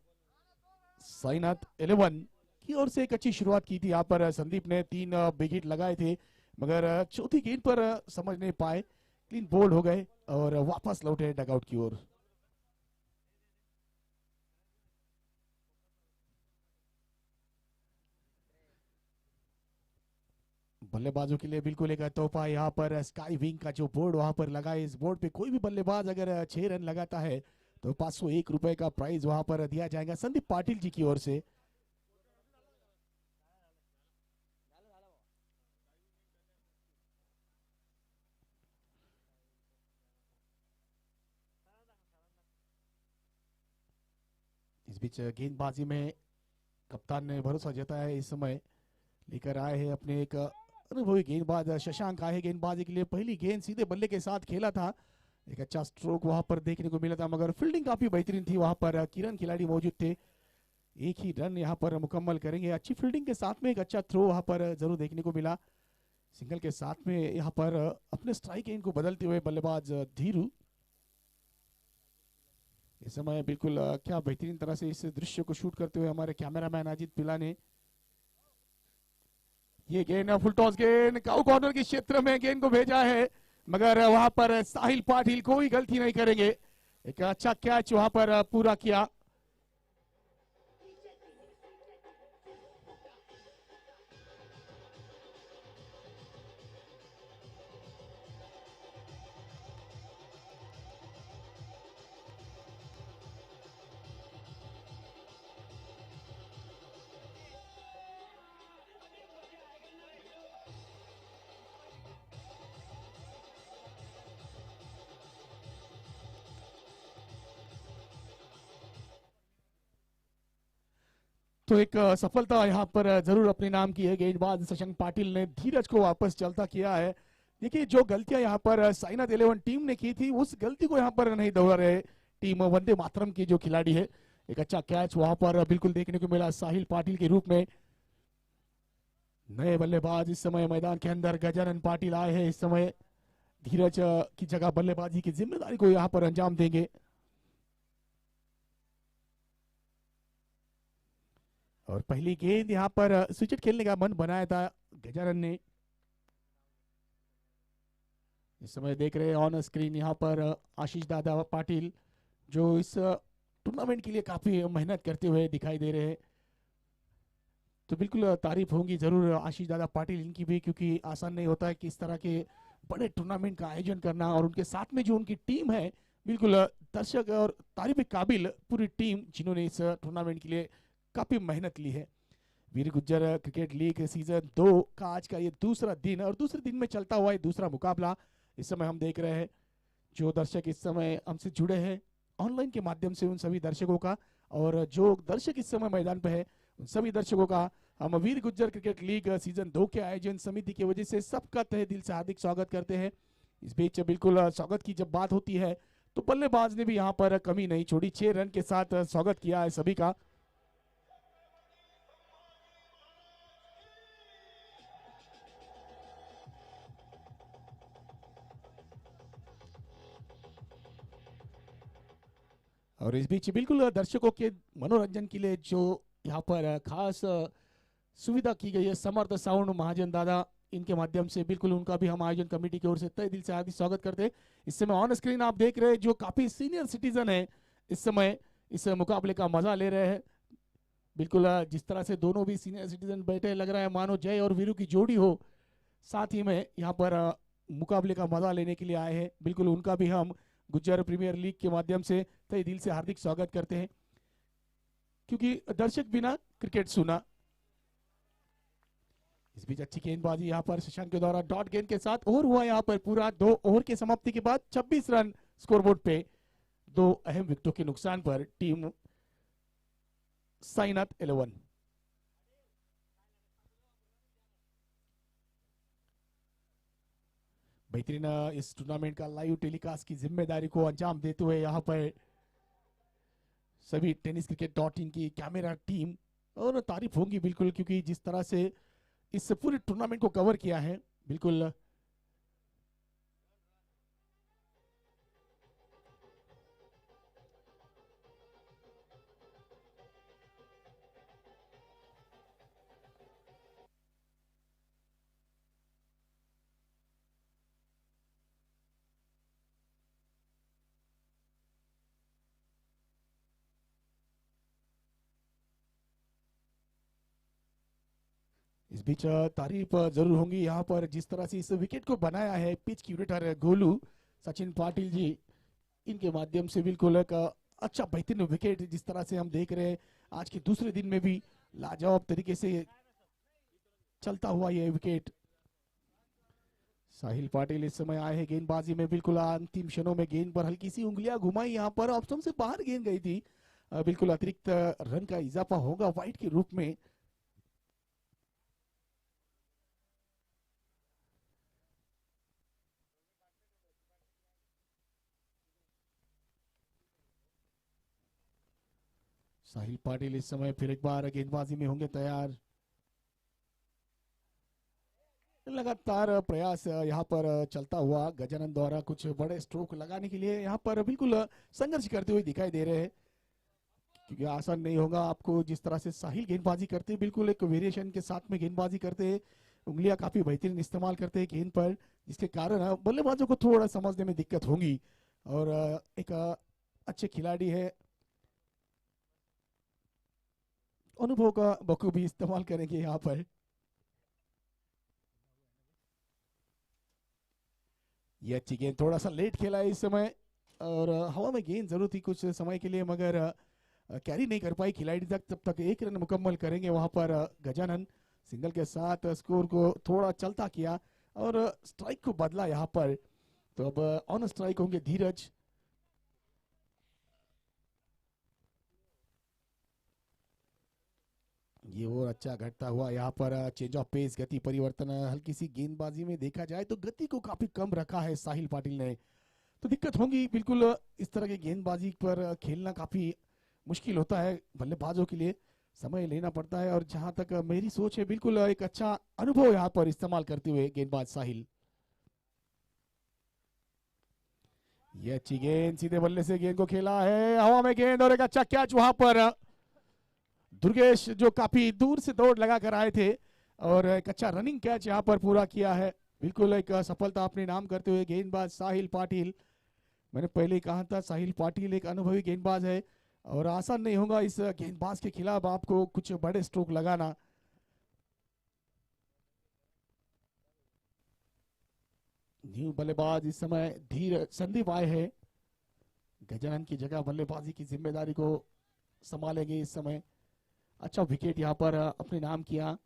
साईनाथ 11 की ओर से एक अच्छी शुरुआत की थी. यहाँ पर संदीप ने 3 बिग हिट लगाए थे मगर चौथी गेंद पर समझ नहीं पाए, क्लीन बोल्ड हो गए और वापस लौटे डगआउट की ओर. बल्लेबाजों के लिए बिल्कुल एक तोहफा यहाँ पर स्काई विंग का जो बोर्ड वहां पर लगा है. इस बोर्ड पे कोई भी बल्लेबाज अगर 6 रन लगाता है तो 501 रुपए का प्राइज वहां पर दिया जाएगा संदीप पाटिल जी की ओर से. इस बीच गेंदबाजी में कप्तान ने भरोसा जताया है. इस समय लेकर आए हैं अपने एक अनुभवी गेंदबाज शशांक आए गेंदबाजी के लिए. पहली गेंद सीधे बल्ले के साथ खेला था, एक अच्छा स्ट्रोक वहां पर देखने को मिला था मगर फील्डिंग काफी बेहतरीन थी. वहां पर किरण खिलाड़ी मौजूद थे. एक ही रन यहां पर मुकम्मल करेंगे. अच्छी फील्डिंग के साथ में एक अच्छा थ्रो वहां पर जरूर देखने को मिला. सिंगल के साथ में यहाँ पर अपने स्ट्राइक एंड को बदलते हुए बल्लेबाज धीरू इस समय बिल्कुल क्या बेहतरीन तरह से इस दृश्य को शूट करते हुए हमारे कैमरामैन अजीत पिला ने ये गेंद फुल टॉस गेंद काउ कॉर्नर के क्षेत्र में गेंद को भेजा है, मगर वहां पर साहिल पाटिल कोई गलती नहीं करेंगे। एक अच्छा कैच वहां पर पूरा किया। तो एक सफलता यहाँ पर जरूर अपने नाम की है। गेंदबाज शशांक पाटिल ने धीरज को वापस चलता किया है। देखिए जो गलतियां यहाँ पर साइनाथ 11 टीम ने की थी उस गलती को यहाँ पर नहीं दोहरा रहे टीम वंदे मातरम की जो खिलाड़ी है। एक अच्छा कैच वहां पर बिल्कुल देखने को मिला साहिल पाटिल के रूप में। नए बल्लेबाज इस समय मैदान के अंदर गजानन पाटिल आए हैं। इस समय धीरज की जगह बल्लेबाजी की जिम्मेदारी को यहाँ पर अंजाम देंगे। और पहली गेंद यहाँ पर स्विचट खेलने का मन बनाया था गजानन ने। इस समय देख रहे हैं ऑन स्क्रीन यहाँ पर आशीष दादा पाटिल जो इस टूर्नामेंट के लिए काफी मेहनत करते हुए दिखाई दे रहे हैं। तो बिल्कुल तारीफ होंगी जरूर आशीष दादा पाटिल इनकी भी, क्योंकि आसान नहीं होता है कि इस तरह के बड़े टूर्नामेंट का आयोजन करना और उनके साथ में जो उनकी टीम है बिल्कुल दर्शक और तारीफ काबिल पूरी टीम जिन्होंने इस टूर्नामेंट के लिए काफी मेहनत ली है। वीर गुज्जर क्रिकेट लीग सीजन 2 का आज का ये दूसरा दिन और दूसरे दिन में चलता हुआ ये दूसरा मुकाबला इस समय हम देख रहे हैं। जो दर्शक इस समय हमसे जुड़े हैं ऑनलाइन के माध्यम से उन सभी दर्शकों का और जो दर्शक इस समय मैदान पे है उन सभी दर्शकों का हम वीर गुज्जर क्रिकेट लीग सीजन 2 के आयोजन समिति की वजह से सबका तहे दिल से हार्दिक स्वागत करते हैं। इस बीच बिल्कुल स्वागत की जब बात होती है तो बल्लेबाज ने भी यहाँ पर कमी नहीं छोड़ी, 6 रन के साथ स्वागत किया है सभी का। और इस बीच बिल्कुल दर्शकों के मनोरंजन के लिए जो यहाँ पर खास सुविधा की गई है समर्थ साउंड महाजन दादा इनके माध्यम से बिल्कुल उनका भी हम आयोजन कमेटी की ओर से तहे दिल से हार्दिक स्वागत करते हैं। इस समय ऑन स्क्रीन आप देख रहे हैं जो काफी सीनियर सिटीजन है इस समय इस मुकाबले का मजा ले रहे हैं। बिल्कुल जिस तरह से दोनों भी सीनियर सिटीजन बैठे लग रहा है मानो जय और वीरू की जोड़ी हो, साथ ही में यहाँ पर मुकाबले का मजा लेने के लिए आए हैं। बिल्कुल उनका भी हम गुज्जर प्रीमियर लीग के माध्यम से तहे दिल से हार्दिक स्वागत करते हैं, क्योंकि दर्शक बिना क्रिकेट सुना। इस बीच अच्छी गेंदबाजी यहाँ पर शशांक के द्वारा डॉट गेंद के साथ ओवर हुआ यहाँ पर पूरा। 2 ओवर की समाप्ति के बाद 26 रन स्कोरबोर्ड पे 2 अहम विकेटों के नुकसान पर टीम साइनाथ 11। बेहतरीन इस टूर्नामेंट का लाइव टेलीकास्ट की जिम्मेदारी को अंजाम देते हुए यहाँ पर सभी टेनिस क्रिकेट डॉट इन की कैमरा टीम और तारीफ होंगी बिल्कुल, क्योंकि जिस तरह से इस पूरे टूर्नामेंट को कवर किया है बिल्कुल इस बीच तारीफ जरूर होंगी यहाँ पर जिस तरह से इस विकेट को बनाया है पिच क्यूरेटर गोलू सचिन पाटिल जी इनके माध्यम से बिल्कुल एक अच्छा बेहतरीन विकेट जिस तरह से हम देख रहे हैं आज के दूसरे दिन में भी लाजवाब तरीके से चलता हुआ यह विकेट। साहिल पाटिल इस समय आए हैं गेंदबाजी में, बिल्कुल अंतिम क्षणों में गेंद पर हल्की सी उंगलियां घुमाई यहाँ पर ऑप्शन से बाहर गेंद गई थी। बिल्कुल अतिरिक्त रन का इजाफा होगा वाइट के रूप में। साहिल पाटिल इस समय फिर एक बार गेंदबाजी में होंगे तैयार। लगातार प्रयास यहाँ पर चलता हुआ गजानन द्वारा कुछ बड़े स्ट्रोक लगाने के लिए यहाँ पर बिल्कुल संघर्ष करते हुए दिखाई दे रहे हैं, क्योंकि आसान नहीं होगा आपको। जिस तरह से साहिल गेंदबाजी करते हैं, बिल्कुल एक वेरिएशन के साथ में गेंदबाजी करते हैं, उंगलियां काफी बेहतरीन इस्तेमाल करते हैं गेंद पर, जिसके कारण बल्लेबाजों को थोड़ा समझने में दिक्कत होगी। और एक अच्छे खिलाड़ी है, अनुभव का बखूबी इस्तेमाल करेंगे यहाँ पर। ये अच्छी गेंद, थोड़ा सा लेट खेला है इस समय, और हवा में गेंद जरूर थी कुछ समय के लिए, मगर कैरी नहीं कर पाई खिलाड़ी तक। तब तक एक रन मुकम्मल करेंगे वहां पर गजानन। सिंगल के साथ स्कोर को थोड़ा चलता किया और स्ट्राइक को बदला यहाँ पर। तो अब ऑन स्ट्राइक होंगे धीरज। ये और अच्छा घटता हुआ यहाँ पर चेंज ऑफ पेस, गति परिवर्तन हल्की सी गेंदबाजी में देखा जाए तो गति को काफी कम रखा है साहिल पाटिल ने। तो दिक्कत होगी बिल्कुल, इस तरह की गेंदबाजी पर खेलना काफी मुश्किल होता है बल्लेबाजों के लिए, समय लेना पड़ता है। और जहां तक मेरी सोच है, बिल्कुल एक अच्छा अनुभव यहाँ पर इस्तेमाल करते हुए गेंदबाज साहिल। ये अच्छी गेंद, सीधे बल्ले से गेंद को खेला है हवा में गेंद, और एक अच्छा कैच वहां पर दुर्गेश जो काफी दूर से दौड़ लगा कर आए थे, और एक अच्छा रनिंग कैच यहाँ पर पूरा किया है। बिल्कुल एक सफलता अपने नाम करते हुए गेंदबाज साहिल पाटिल। मैंने पहले ही कहा था साहिल पाटिल एक अनुभवी गेंदबाज है, और आसान नहीं होगा इस गेंदबाज के खिलाफ आपको कुछ बड़े स्ट्रोक लगाना। न्यू बल्लेबाज इस समय धीर संदीप आए हैं, गजानन की जगह बल्लेबाजी की जिम्मेदारी को संभालेंगे इस समय। अच्छा विकेट यहाँ पर अपने नाम किया।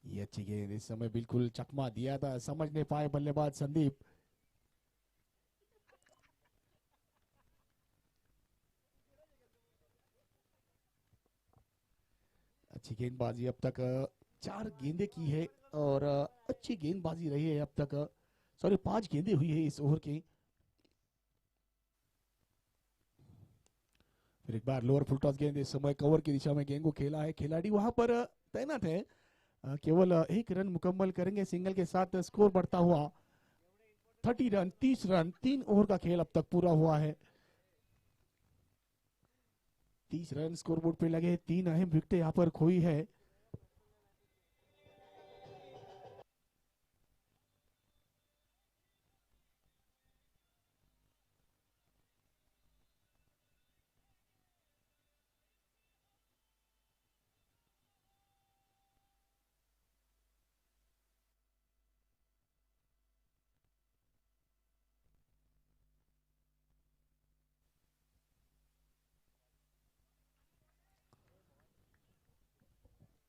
ये अच्छी गेंद, इस समय बिल्कुल चकमा दिया था, समझ नहीं पाए बल्लेबाज संदीप। अच्छी गेंदबाजी अब तक 4 गेंदें की है, और अच्छी गेंदबाजी रही है अब तक। सॉरी 5 गेंदें हुई है इस ओवर की। फिर एक बार लोअर फुल टॉस गेंद, इस समय कवर की दिशा में गेंद को खेला है, खिलाड़ी वहां पर तैनात है। केवल एक रन मुकम्मल करेंगे सिंगल के साथ, स्कोर बढ़ता हुआ 30 रन, 30 रन, 3 ओवर का खेल अब तक पूरा हुआ है। 30 रन स्कोरबोर्ड पे लगे, 3 अहम विकेटें यहाँ पर खोई है।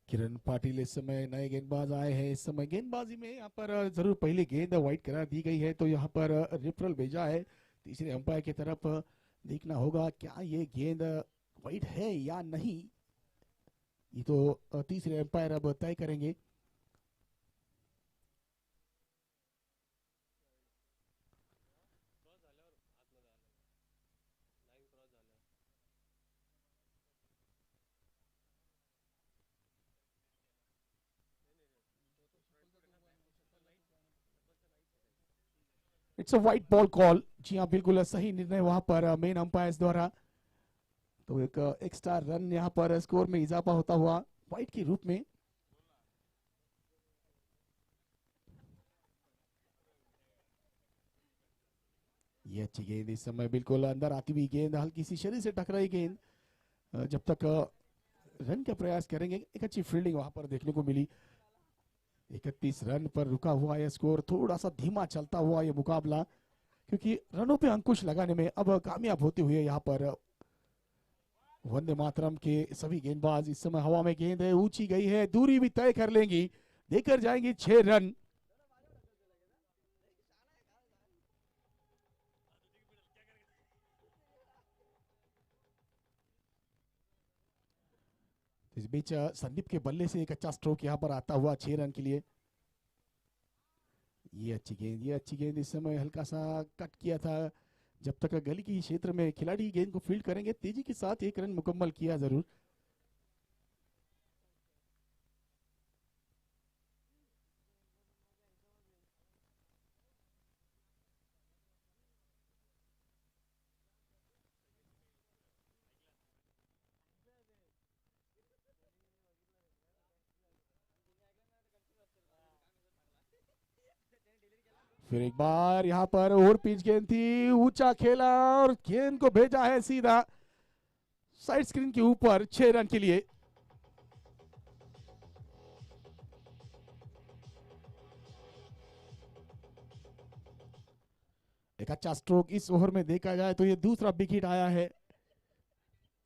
किरण पाटिल इस समय नए गेंदबाज आए हैं। इस समय गेंदबाजी में यहाँ पर जरूर पहली गेंद वाइड करार दी गई है, तो यहाँ पर रेफरल भेजा है तीसरे अंपायर की तरफ। देखना होगा क्या ये गेंद वाइड है या नहीं, ये तो तीसरे अंपायर अब तय करेंगे। It's a wide ball call. जी हाँ, बिल्कुल सही निर्णय वहां पर मेन अंपायर द्वारा। तो एक एक्स्ट्रा रन यहाँ पर स्कोर में इजाफा होता हुआ वाइट के रूप में। ये अच्छी गेंद, इस समय बिल्कुल अंदर आती हुई गेंद, हल्की सी शरीर से टकराई गेंद। जब तक रन का प्रयास करेंगे, एक अच्छी फील्डिंग वहां पर देखने को मिली। 31 रन पर रुका हुआ यह स्कोर, थोड़ा सा धीमा चलता हुआ यह मुकाबला, क्योंकि रनों पे अंकुश लगाने में अब कामयाब होते हुए यहाँ पर वंदे मातरम के सभी गेंदबाज। इस समय हवा में गेंद है, ऊंची गई है, दूरी भी तय कर लेंगी, देकर जाएंगी 6 रन। इस बीच संदीप के बल्ले से एक अच्छा स्ट्रोक यहाँ पर आता हुआ 6 रन के लिए। ये अच्छी गेंद, ये अच्छी गेंद, इस समय हल्का सा कट किया था जब तक गली की क्षेत्र में खिलाड़ी गेंद को फील्ड करेंगे तेजी के साथ एक रन मुकम्मल किया जरूर। फिर एक बार यहाँ पर ओवर पिच गेंद थी, ऊंचा खेला और गेंद को भेजा है सीधा साइड स्क्रीन के ऊपर 6 रन के लिए। एक अच्छा स्ट्रोक इस ओवर में देखा जाए तो ये दूसरा विकेट आया है।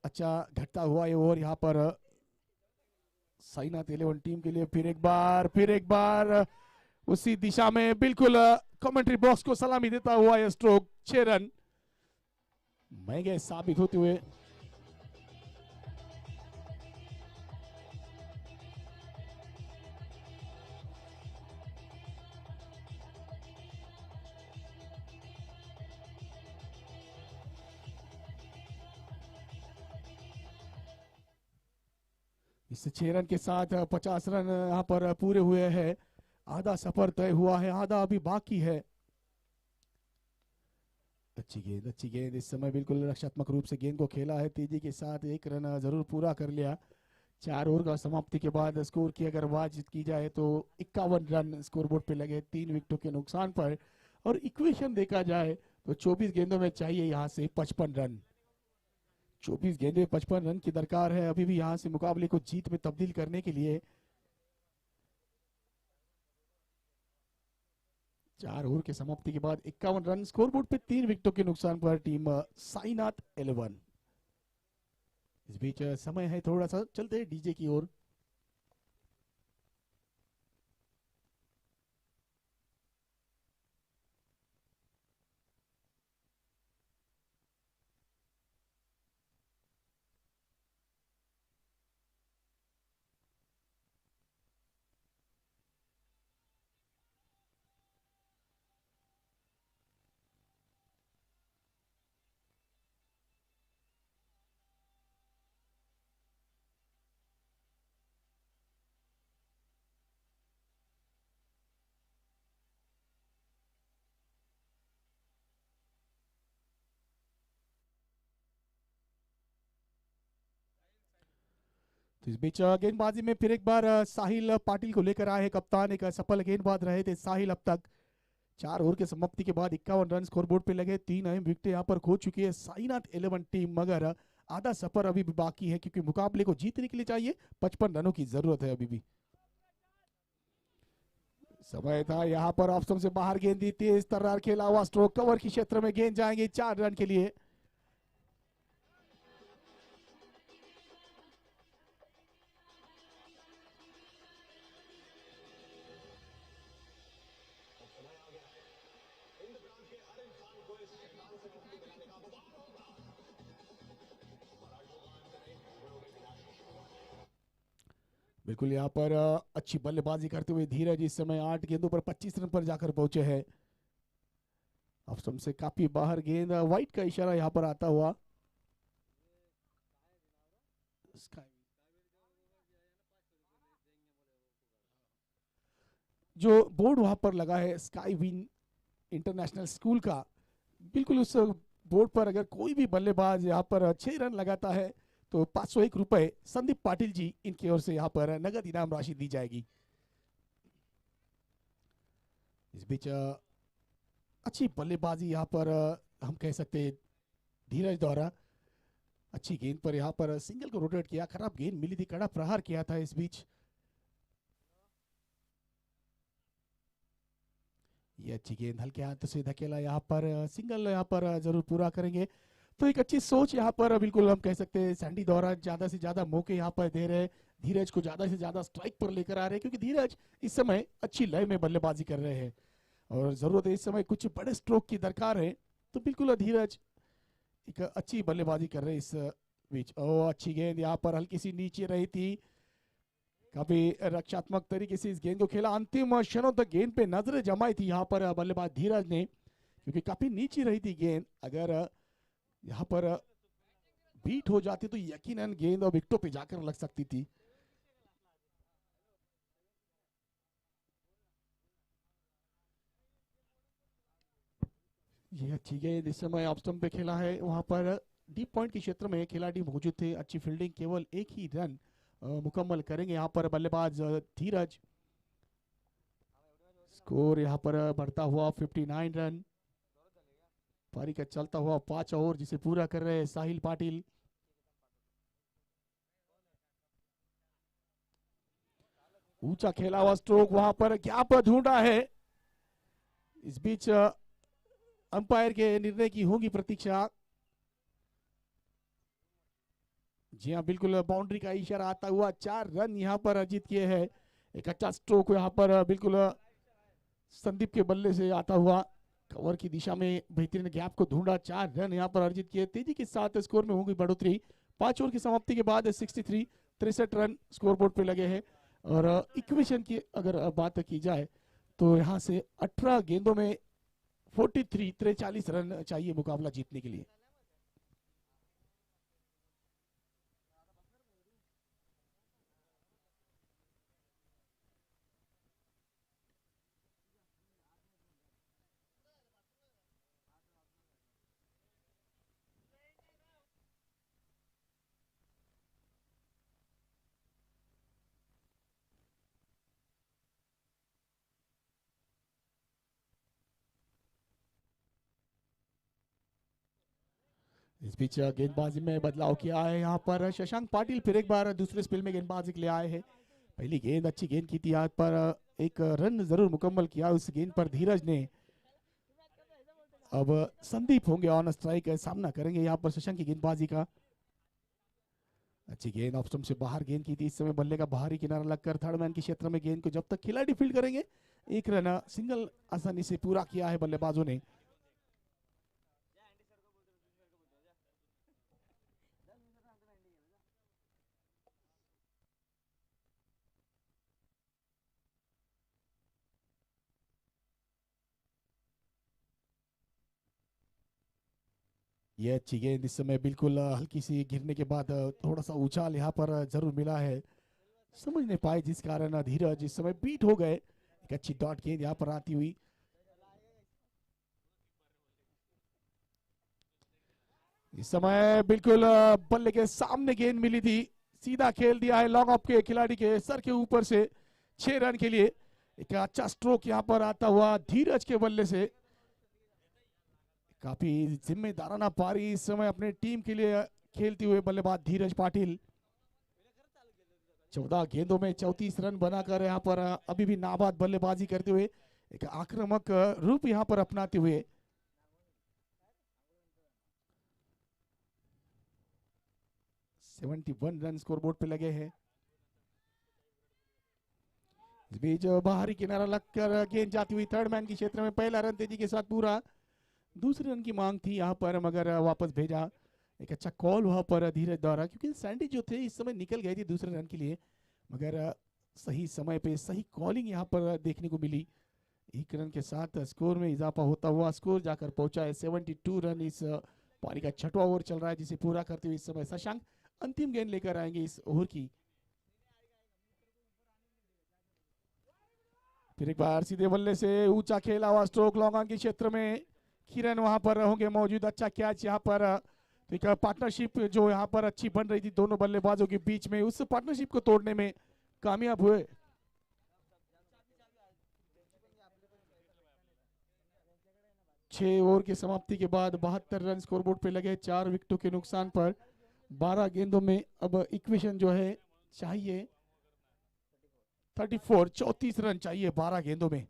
अच्छा घटता हुआ ये ओवर यहाँ पर साईनाथ 11 टीम के लिए। फिर एक बार उसी दिशा में बिल्कुल कमेंट्री बॉक्स को सलामी देता हुआ यह स्ट्रोक 6 रन महंगे साबित होते हुए। इस 6 रन के साथ 50 रन यहाँ पर पूरे हुए हैं। आधा सफर तय हुआ है, आधा अभी बाकी है। अच्छी गेंद इस समय बिल्कुल रक्षात्मक रूप से गेंद को खेला है, तेजी के साथ एक रन जरूर पूरा कर लिया। 4 ओवर का समाप्ति के बाद स्कोर की अगर बात की जाए तो 51 रन स्कोरबोर्ड पे लगे 3 विकेटों के नुकसान पर। और इक्वेशन देखा जाए तो 24 गेंदों में चाहिए यहाँ से 55 रन। 24 गेंदों 55 रन की दरकार है अभी भी यहाँ से मुकाबले को जीत में तब्दील करने के लिए। 4 ओवर के समाप्ति के बाद 51 रन स्कोरबोर्ड पे 3 विकेटों के नुकसान पर टीम साईनाथ 11। इस बीच समय है थोड़ा सा, चलते हैं डीजे की ओर। तो इस बीच गेंदबाजी में फिर एक बार साहिल पाटिल को लेकर आए हैं कप्तान। एक सफल गेंदबाज रहे थे साहिल अब तक। 4 ओवर के समाप्ति के बाद 51 रन स्कोरबोर्ड पे लगे, 3 अहम विकेट यहाँ पर खो चुकी है साईनाथ 11 टीम। मगर आधा सफर अभी भी बाकी है क्योंकि मुकाबले को जीतने के लिए चाहिए 55 रनों की जरूरत है अभी भी। समय था यहाँ पर ऑप्शन से बाहर गेंद दी, तेज तर्रार खेला हुआ स्ट्रोक, कवर के क्षेत्र में गेंद जाएंगे 4 रन के लिए। बिल्कुल यहाँ पर अच्छी बल्लेबाजी करते हुए धीरज इस समय 8 गेंदों पर 25 रन पर जाकर पहुंचे हैं। ऑप्शन से काफी बाहर गेंद, वाइट का इशारा यहाँ पर आता हुआ। जो बोर्ड वहां पर लगा है स्काई विन इंटरनेशनल स्कूल का, बिल्कुल उस बोर्ड पर अगर कोई भी बल्लेबाज यहाँ पर 6 रन लगाता है तो 501 रुपए संदीप पाटिल जी इनकी ओर से यहाँ पर नगद इनाम राशि दी जाएगी। इस बीच अच्छी बल्लेबाजी यहाँ पर हम कह सकते हैं धीरज द्वारा। अच्छी गेंद पर यहाँ पर सिंगल को रोटेट किया, खराब गेंद मिली थी, कड़ा प्रहार किया था। इस बीच ये अच्छी गेंद हल्के हाथ से धकेला, यहाँ पर सिंगल यहाँ पर जरूर पूरा करेंगे। तो एक अच्छी सोच यहाँ पर बिल्कुल हम कह सकते हैं सैंडी द्वारा ज्यादा से ज्यादा मौके यहाँ पर दे रहे, धीरज को ज्यादा से ज्यादा स्ट्राइक पर लेकर आ रहे हैं क्योंकि धीरज इस समय अच्छी लय में बल्लेबाजी कर रहे हैं और जरूरत है इस समय कुछ बड़े स्ट्रोक की दरकार है। तो बिल्कुल धीरज एक अच्छी बल्लेबाजी कर रहे हैं इस बीच। और अच्छी गेंद यहाँ पर हल्की सी नीचे रही थी, काफी रक्षात्मक तरीके से इस गेंद को खेला, अंतिम क्षणों तक गेंद पे नजर जमाई थी यहाँ पर बल्लेबाज धीरज ने। क्योंकि काफी नीचे रही थी गेंद। अगर यहाँ पर बीट हो जाती तो यकीनन गेंद और विकेटों पे जाकर लग सकती थी। ये अच्छी गेंद इस समय ऑफ स्टंप पे खेला है। वहां पर डीप पॉइंट के क्षेत्र में खिलाड़ी मौजूद थे। अच्छी फील्डिंग, केवल एक ही रन मुकम्मल करेंगे यहाँ पर बल्लेबाज धीरज। स्कोर यहाँ पर बढ़ता हुआ 59 रन। पारी का चलता हुआ 5 ओवर जिसे पूरा कर रहे हैं साहिल पाटिल। ऊंचा खेला हुआ स्ट्रोक वहां पर क्या पर ढूंढा है। इस बीच अंपायर के निर्णय की होगी प्रतीक्षा। जी हाँ, बिल्कुल बाउंड्री का इशारा आता हुआ 4 रन यहाँ पर अर्जित किए हैं। एक अच्छा स्ट्रोक यहाँ पर बिल्कुल संदीप के बल्ले से आता हुआ कवर की दिशा में बेहतरीन गैप को ढूंढा। 4 रन यहाँ पर अर्जित किए। तेजी के साथ स्कोर में होगी बढ़ोतरी। 5 ओवर की समाप्ति के बाद 63 रन स्कोरबोर्ड पे लगे हैं। और इक्वेशन की अगर बात की जाए तो यहाँ से 18 गेंदों में 43 रन चाहिए मुकाबला जीतने के लिए। इस बीच गेंदबाजी में बदलाव किया है यहाँ पर शशांक पाटिल। फिर एक बार दूसरे स्पेल में गेंदबाजी के लिए आए हैं। पहली गेंद अच्छी गेंद की थी यहाँ पर एक रन जरूर मुकम्मल किया उस गेंद पर धीरज ने। अब संदीप होंगे ऑन स्ट्राइक, सामना करेंगे यहाँ पर शशांक की गेंदबाजी का। अच्छी गेंद ऑफ स्टंप से बाहर गेंद की थी। इस समय बल्ले का बाहरी किनारा लगकर थर्ड मैन के क्षेत्र में गेंद को जब तक खिलाड़ी फील्ड करेंगे, एक रन सिंगल आसानी से पूरा किया है बल्लेबाजों ने। ये अच्छी गेंद इस समय बिल्कुल हल्की सी गिरने के बाद थोड़ा सा उछाल यहाँ पर जरूर मिला है। समझ नहीं पाए जिस कारण धीरज इस समय बीट हो गए। एक अच्छी डॉट गेंद यहाँ पर आती हुई। इस समय बिल्कुल बल्ले के सामने गेंद मिली थी, सीधा खेल दिया है लॉन्ग ऑफ के खिलाड़ी के सर के ऊपर से 6 रन के लिए। एक अच्छा स्ट्रोक यहाँ पर आता हुआ धीरज के बल्ले से। काफी जिम्मेदाराना पारी इस समय अपने टीम के लिए खेलते हुए बल्लेबाज धीरज पाटिल। 14 गेंदों में 34 रन बनाकर यहाँ पर अभी भी नाबाद बल्लेबाजी करते हुए एक आक्रामक रूप यहाँ पर अपनाते हुए। सेवेंटी 71 रन स्कोरबोर्ड पे लगे हैं। इस बीच बाहरी किनारा लगकर गेंद जाती हुई थर्ड मैन के क्षेत्र में। पहला रन तेजी के साथ पूरा। दूसरे रन की मांग थी यहाँ पर मगर वापस भेजा। एक अच्छा कॉल वहां पर धीरज द्वारा, क्योंकि सैंडी जो थे इस समय निकल गए थे दूसरे रन के लिए, मगर सही समय पे सही कॉलिंग यहाँ पर देखने को मिली। एक रन के साथ स्कोर में इजाफा होता हुआ स्कोर जाकर पहुंचा है 72 रन। इस पारी का 6वां ओवर चल रहा है जिसे पूरा करते हुए इस समय शशांक अंतिम गेंद लेकर आएंगे इस ओवर की। फिर एक बार सीधे बल्ले से ऊंचा खेला हुआ स्ट्रोक लॉन्ग ऑन के क्षेत्र में। किरण वहां पर होंगे मौजूद। अच्छा कैच यहाँ पर। एक पार्टनरशिप जो यहाँ पर अच्छी बन रही थी दोनों बल्लेबाजों के बीच में, उस पार्टनरशिप को तोड़ने में कामयाब हुए। छह ओवर की समाप्ति के बाद 72 रन स्कोरबोर्ड पे लगे 4 विकेटों के नुकसान पर। 12 गेंदों में अब इक्वेशन जो है चाहिए 34 रन चाहिए 12 गेंदों में।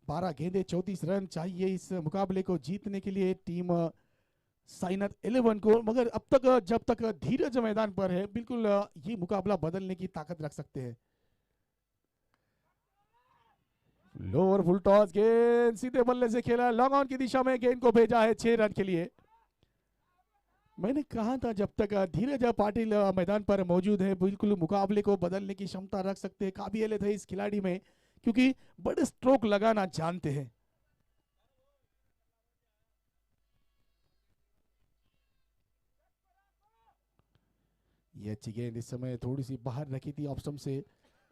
बारह गेंदे 34 रन चाहिए इस मुकाबले को जीतने के लिए टीम साइनर 11 को। मगर अब तक जब तक धीरज मैदान पर है बिल्कुल ये मुकाबला बदलने की ताकत रख सकते हैं। लोअर फुल टॉस गेंद सीधे बल्ले से खेला, लॉन्ग ऑन की दिशा में गेंद को भेजा है 6 रन के लिए। मैंने कहा था जब तक धीरज पाटिल मैदान पर मौजूद है बिल्कुल मुकाबले को बदलने की क्षमता रख सकते हैं, काबिलियत है इस खिलाड़ी में, क्योंकि बड़े स्ट्रोक लगाना जानते हैं। ये अच्छी गेंद इस समय थोड़ी सी बाहर रखी थी ऑप्शन से।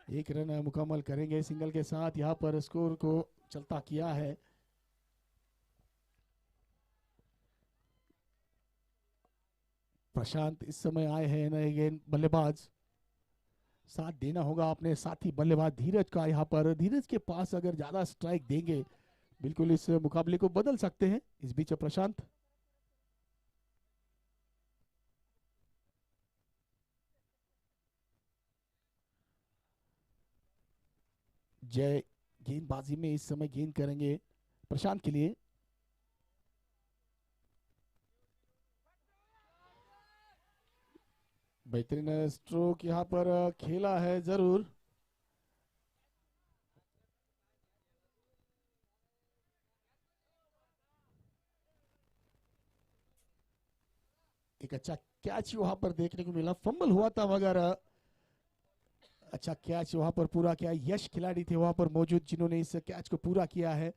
एक रन मुकम्मल करेंगे सिंगल के साथ, यहाँ पर स्कोर को चलता किया है। प्रशांत इस समय आए हैं नए गेंद बल्लेबाज, साथ देना होगा अपने साथी बल्लेबाज धीरज का। यहाँ पर धीरज के पास अगर ज्यादा स्ट्राइक देंगे बिल्कुल इस मुकाबले को बदल सकते हैं। इस बीच प्रशांत जय गेंदबाजी में इस समय गेंद करेंगे प्रशांत के लिए। बेहतरीन स्ट्रोक यहाँ पर खेला है जरूर। एक अच्छा कैच वहां पर देखने को मिला, फंबल हुआ था मगर अच्छा कैच वहां पर पूरा किया। यश खिलाड़ी थे वहां पर मौजूद जिन्होंने इस कैच को पूरा किया है।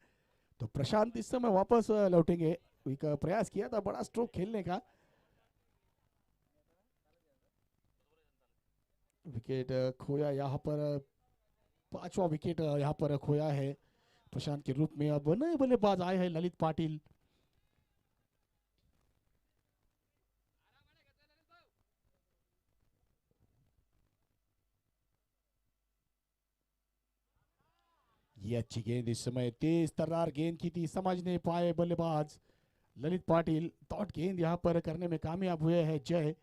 तो प्रशांत इस समय वापस लौटेंगे। एक प्रयास किया था बड़ा स्ट्रोक खेलने का, विकेट खोया यहाँ पर। पांचवा विकेट यहाँ पर खोया है प्रशांत के रूप में। अब नए बल्लेबाज आए हैं ललित पाटिल। ये अच्छी गेंद इस समय तेज तर्रार गेंद की थी, समझ नहीं पाए बल्लेबाज ललित पाटिल। डॉट गेंद यहाँ पर करने में कामयाब हुए हैं जय।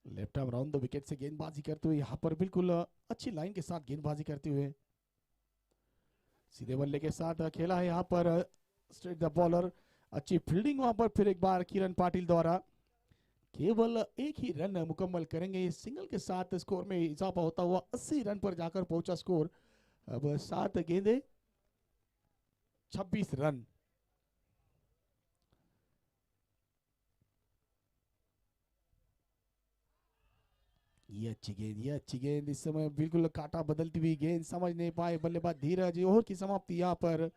Left arm round the wicket से गेंदबाजी करते हुए यहाँ पर बिल्कुल अच्छी लाइन के साथ गेंदबाजी करते हुए सीधे बल्ले के साथ खेला है यहाँ पर स्ट्रेट द बॉलर। अच्छी फील्डिंग वहां पर फिर एक बार किरण पाटिल द्वारा। केवल एक ही रन मुकम्मल करेंगे सिंगल के साथ स्कोर में इजाफा होता हुआ 80 रन पर जाकर पहुंचा स्कोर। अब 7 गेंदे 26 रन। ये अच्छी गेंद इस समय बिल्कुल काटा बदलती हुई गेंद, समझ नहीं पाए बल्लेबाज धीरज। ओवर की समाप्ति यहाँ पर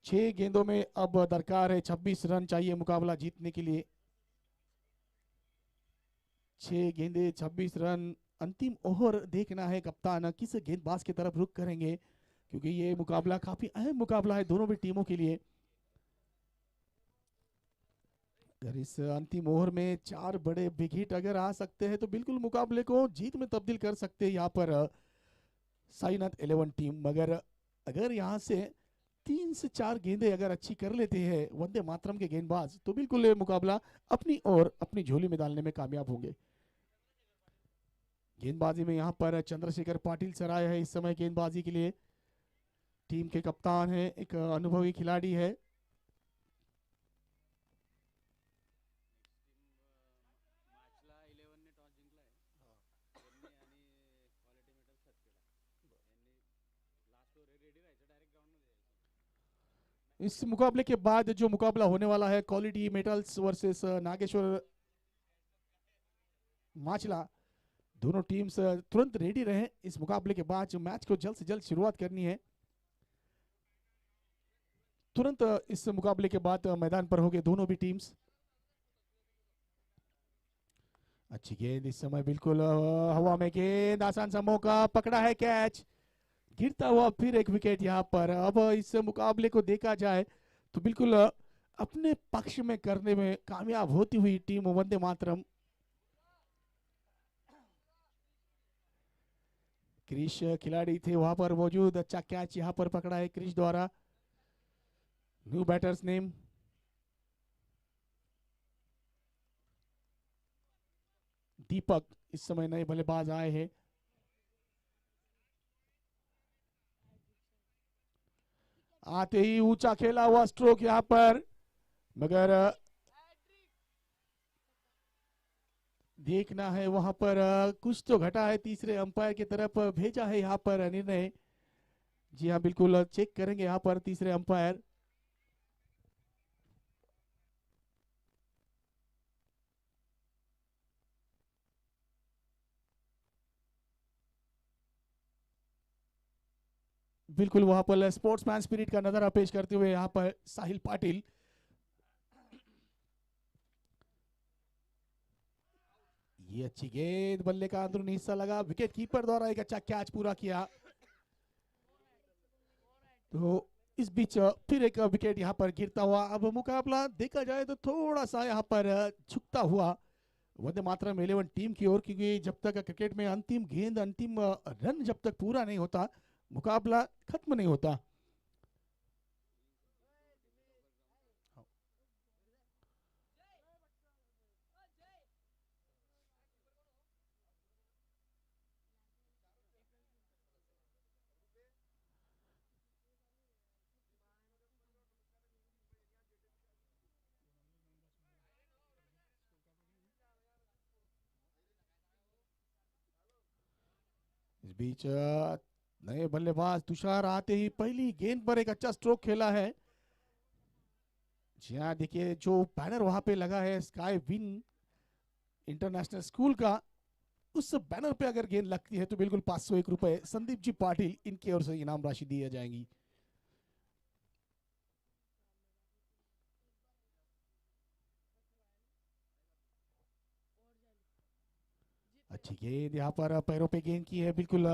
6 गेंदों में अब दरकार है 26 रन चाहिए मुकाबला जीतने के लिए। 6 गेंदे 26 रन। अंतिम ओवर देखना है कप्तान किस गेंदबाज की तरफ रुख करेंगे, क्योंकि ये मुकाबला काफी अहम मुकाबला है दोनों भी टीमों के लिए। अगर इस अंतिम ओवर में 4 बड़े बिग हिट अगर आ सकते हैं तो बिल्कुल मुकाबले को जीत में तब्दील कर सकते हैं यहाँ पर साईनाथ 11 टीम। मगर अगर यहाँ से 3 से 4 गेंदें अगर अच्छी कर लेते हैं वंदे मातरम के गेंदबाज तो बिल्कुल ये मुकाबला अपनी और अपनी झोली में डालने में कामयाब होंगे। गेंदबाजी में यहाँ पर चंद्रशेखर पाटिल सराय है इस समय गेंदबाजी के लिए। टीम के कप्तान है, एक अनुभवी खिलाड़ी है। इस मुकाबले के बाद जो मुकाबला होने वाला है क्वालिटी मेटल्स वर्सेस नागेश्वर माचला, दोनों टीम्स तुरंत रेडी रहे इस मुकाबले के बाद। जो मैच को जल्द से जल्द शुरुआत करनी है, तुरंत इस मुकाबले के बाद मैदान पर होंगे दोनों भी टीम्स। अच्छी गेंद इस समय बिल्कुल हवा में गेंद, आसान सा मौका, पकड़ा है कैच, गिरता हुआ फिर एक विकेट यहाँ पर। अब इस मुकाबले को देखा जाए तो बिल्कुल अपने पक्ष में करने में कामयाब होती हुई टीम वंदे मातरम। क्रिश खिलाड़ी थे वहां पर मौजूद, अच्छा कैच यहाँ पर पकड़ा है क्रिश द्वारा। न्यू बैटर्स नेम दीपक, इस समय नए बल्लेबाज आए हैं। आते ही ऊंचा खेला हुआ स्ट्रोक यहाँ पर, मगर देखना है वहां पर कुछ तो घटा है। तीसरे अंपायर की तरफ भेजा है यहाँ पर निर्णय। जी हाँ बिल्कुल चेक करेंगे यहाँ पर तीसरे अंपायर। बिल्कुल वहां पर स्पोर्ट्समैन स्पिरिट का नजारा पेश करते हुए यहाँ पर साहिल पाटिल। ये अच्छी गेंद बल्ले का अंदरूनी हिस्सा लगा, विकेट कीपर द्वारा एक अच्छा कैच पूरा किया। तो इस बीच फिर एक विकेट यहाँ पर गिरता हुआ। अब मुकाबला देखा जाए तो थोड़ा सा यहाँ पर झुकता हुआ वंदे मातरम 11 टीम की ओर, क्योंकि जब तक क्रिकेट में अंतिम गेंद अंतिम रन जब तक पूरा नहीं होता मुकाबला खत्म नहीं होता। इस बीच नए बल्लेबाज तुषार आते ही पहली गेंद पर एक अच्छा स्ट्रोक खेला है। जी हाँ, देखिए जो बैनर वहां पे लगा है स्काई विन इंटरनेशनल स्कूल का, उस बैनर पे अगर गेंद लगती है तो बिल्कुल 501 रुपए संदीप जी पाटिल इनकी ओर से इनाम राशि दी जाएंगी। अच्छी गेंद यहाँ पर पैरों पे गेंद की है, बिल्कुल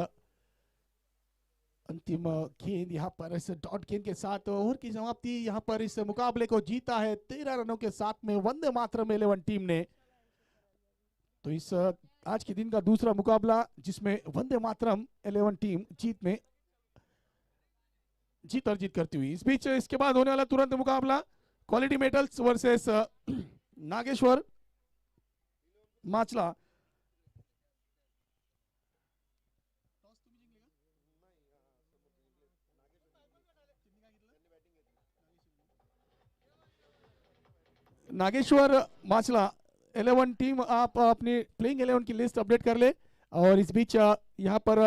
अंतिम गेंद यहाँ पर इस डॉट गेंद के साथ ओवर की समाप्ति यहाँ पर इस मुकाबले को जीता है 13 रनों के साथ में वंदे मातरम 11 टीम ने। तो इस आज के दिन का दूसरा मुकाबला जिसमें वंदे मातरम 11 टीम जीत अर्जित करती हुई। इस बीच इसके बाद होने वाला तुरंत मुकाबला quality metals versus Nageshwar Machala. Nageshwar Machala 11 team, आप अपनी प्लेइंग 11 की लिस्ट अपडेट कर ले। और इस बीच यहाँ पर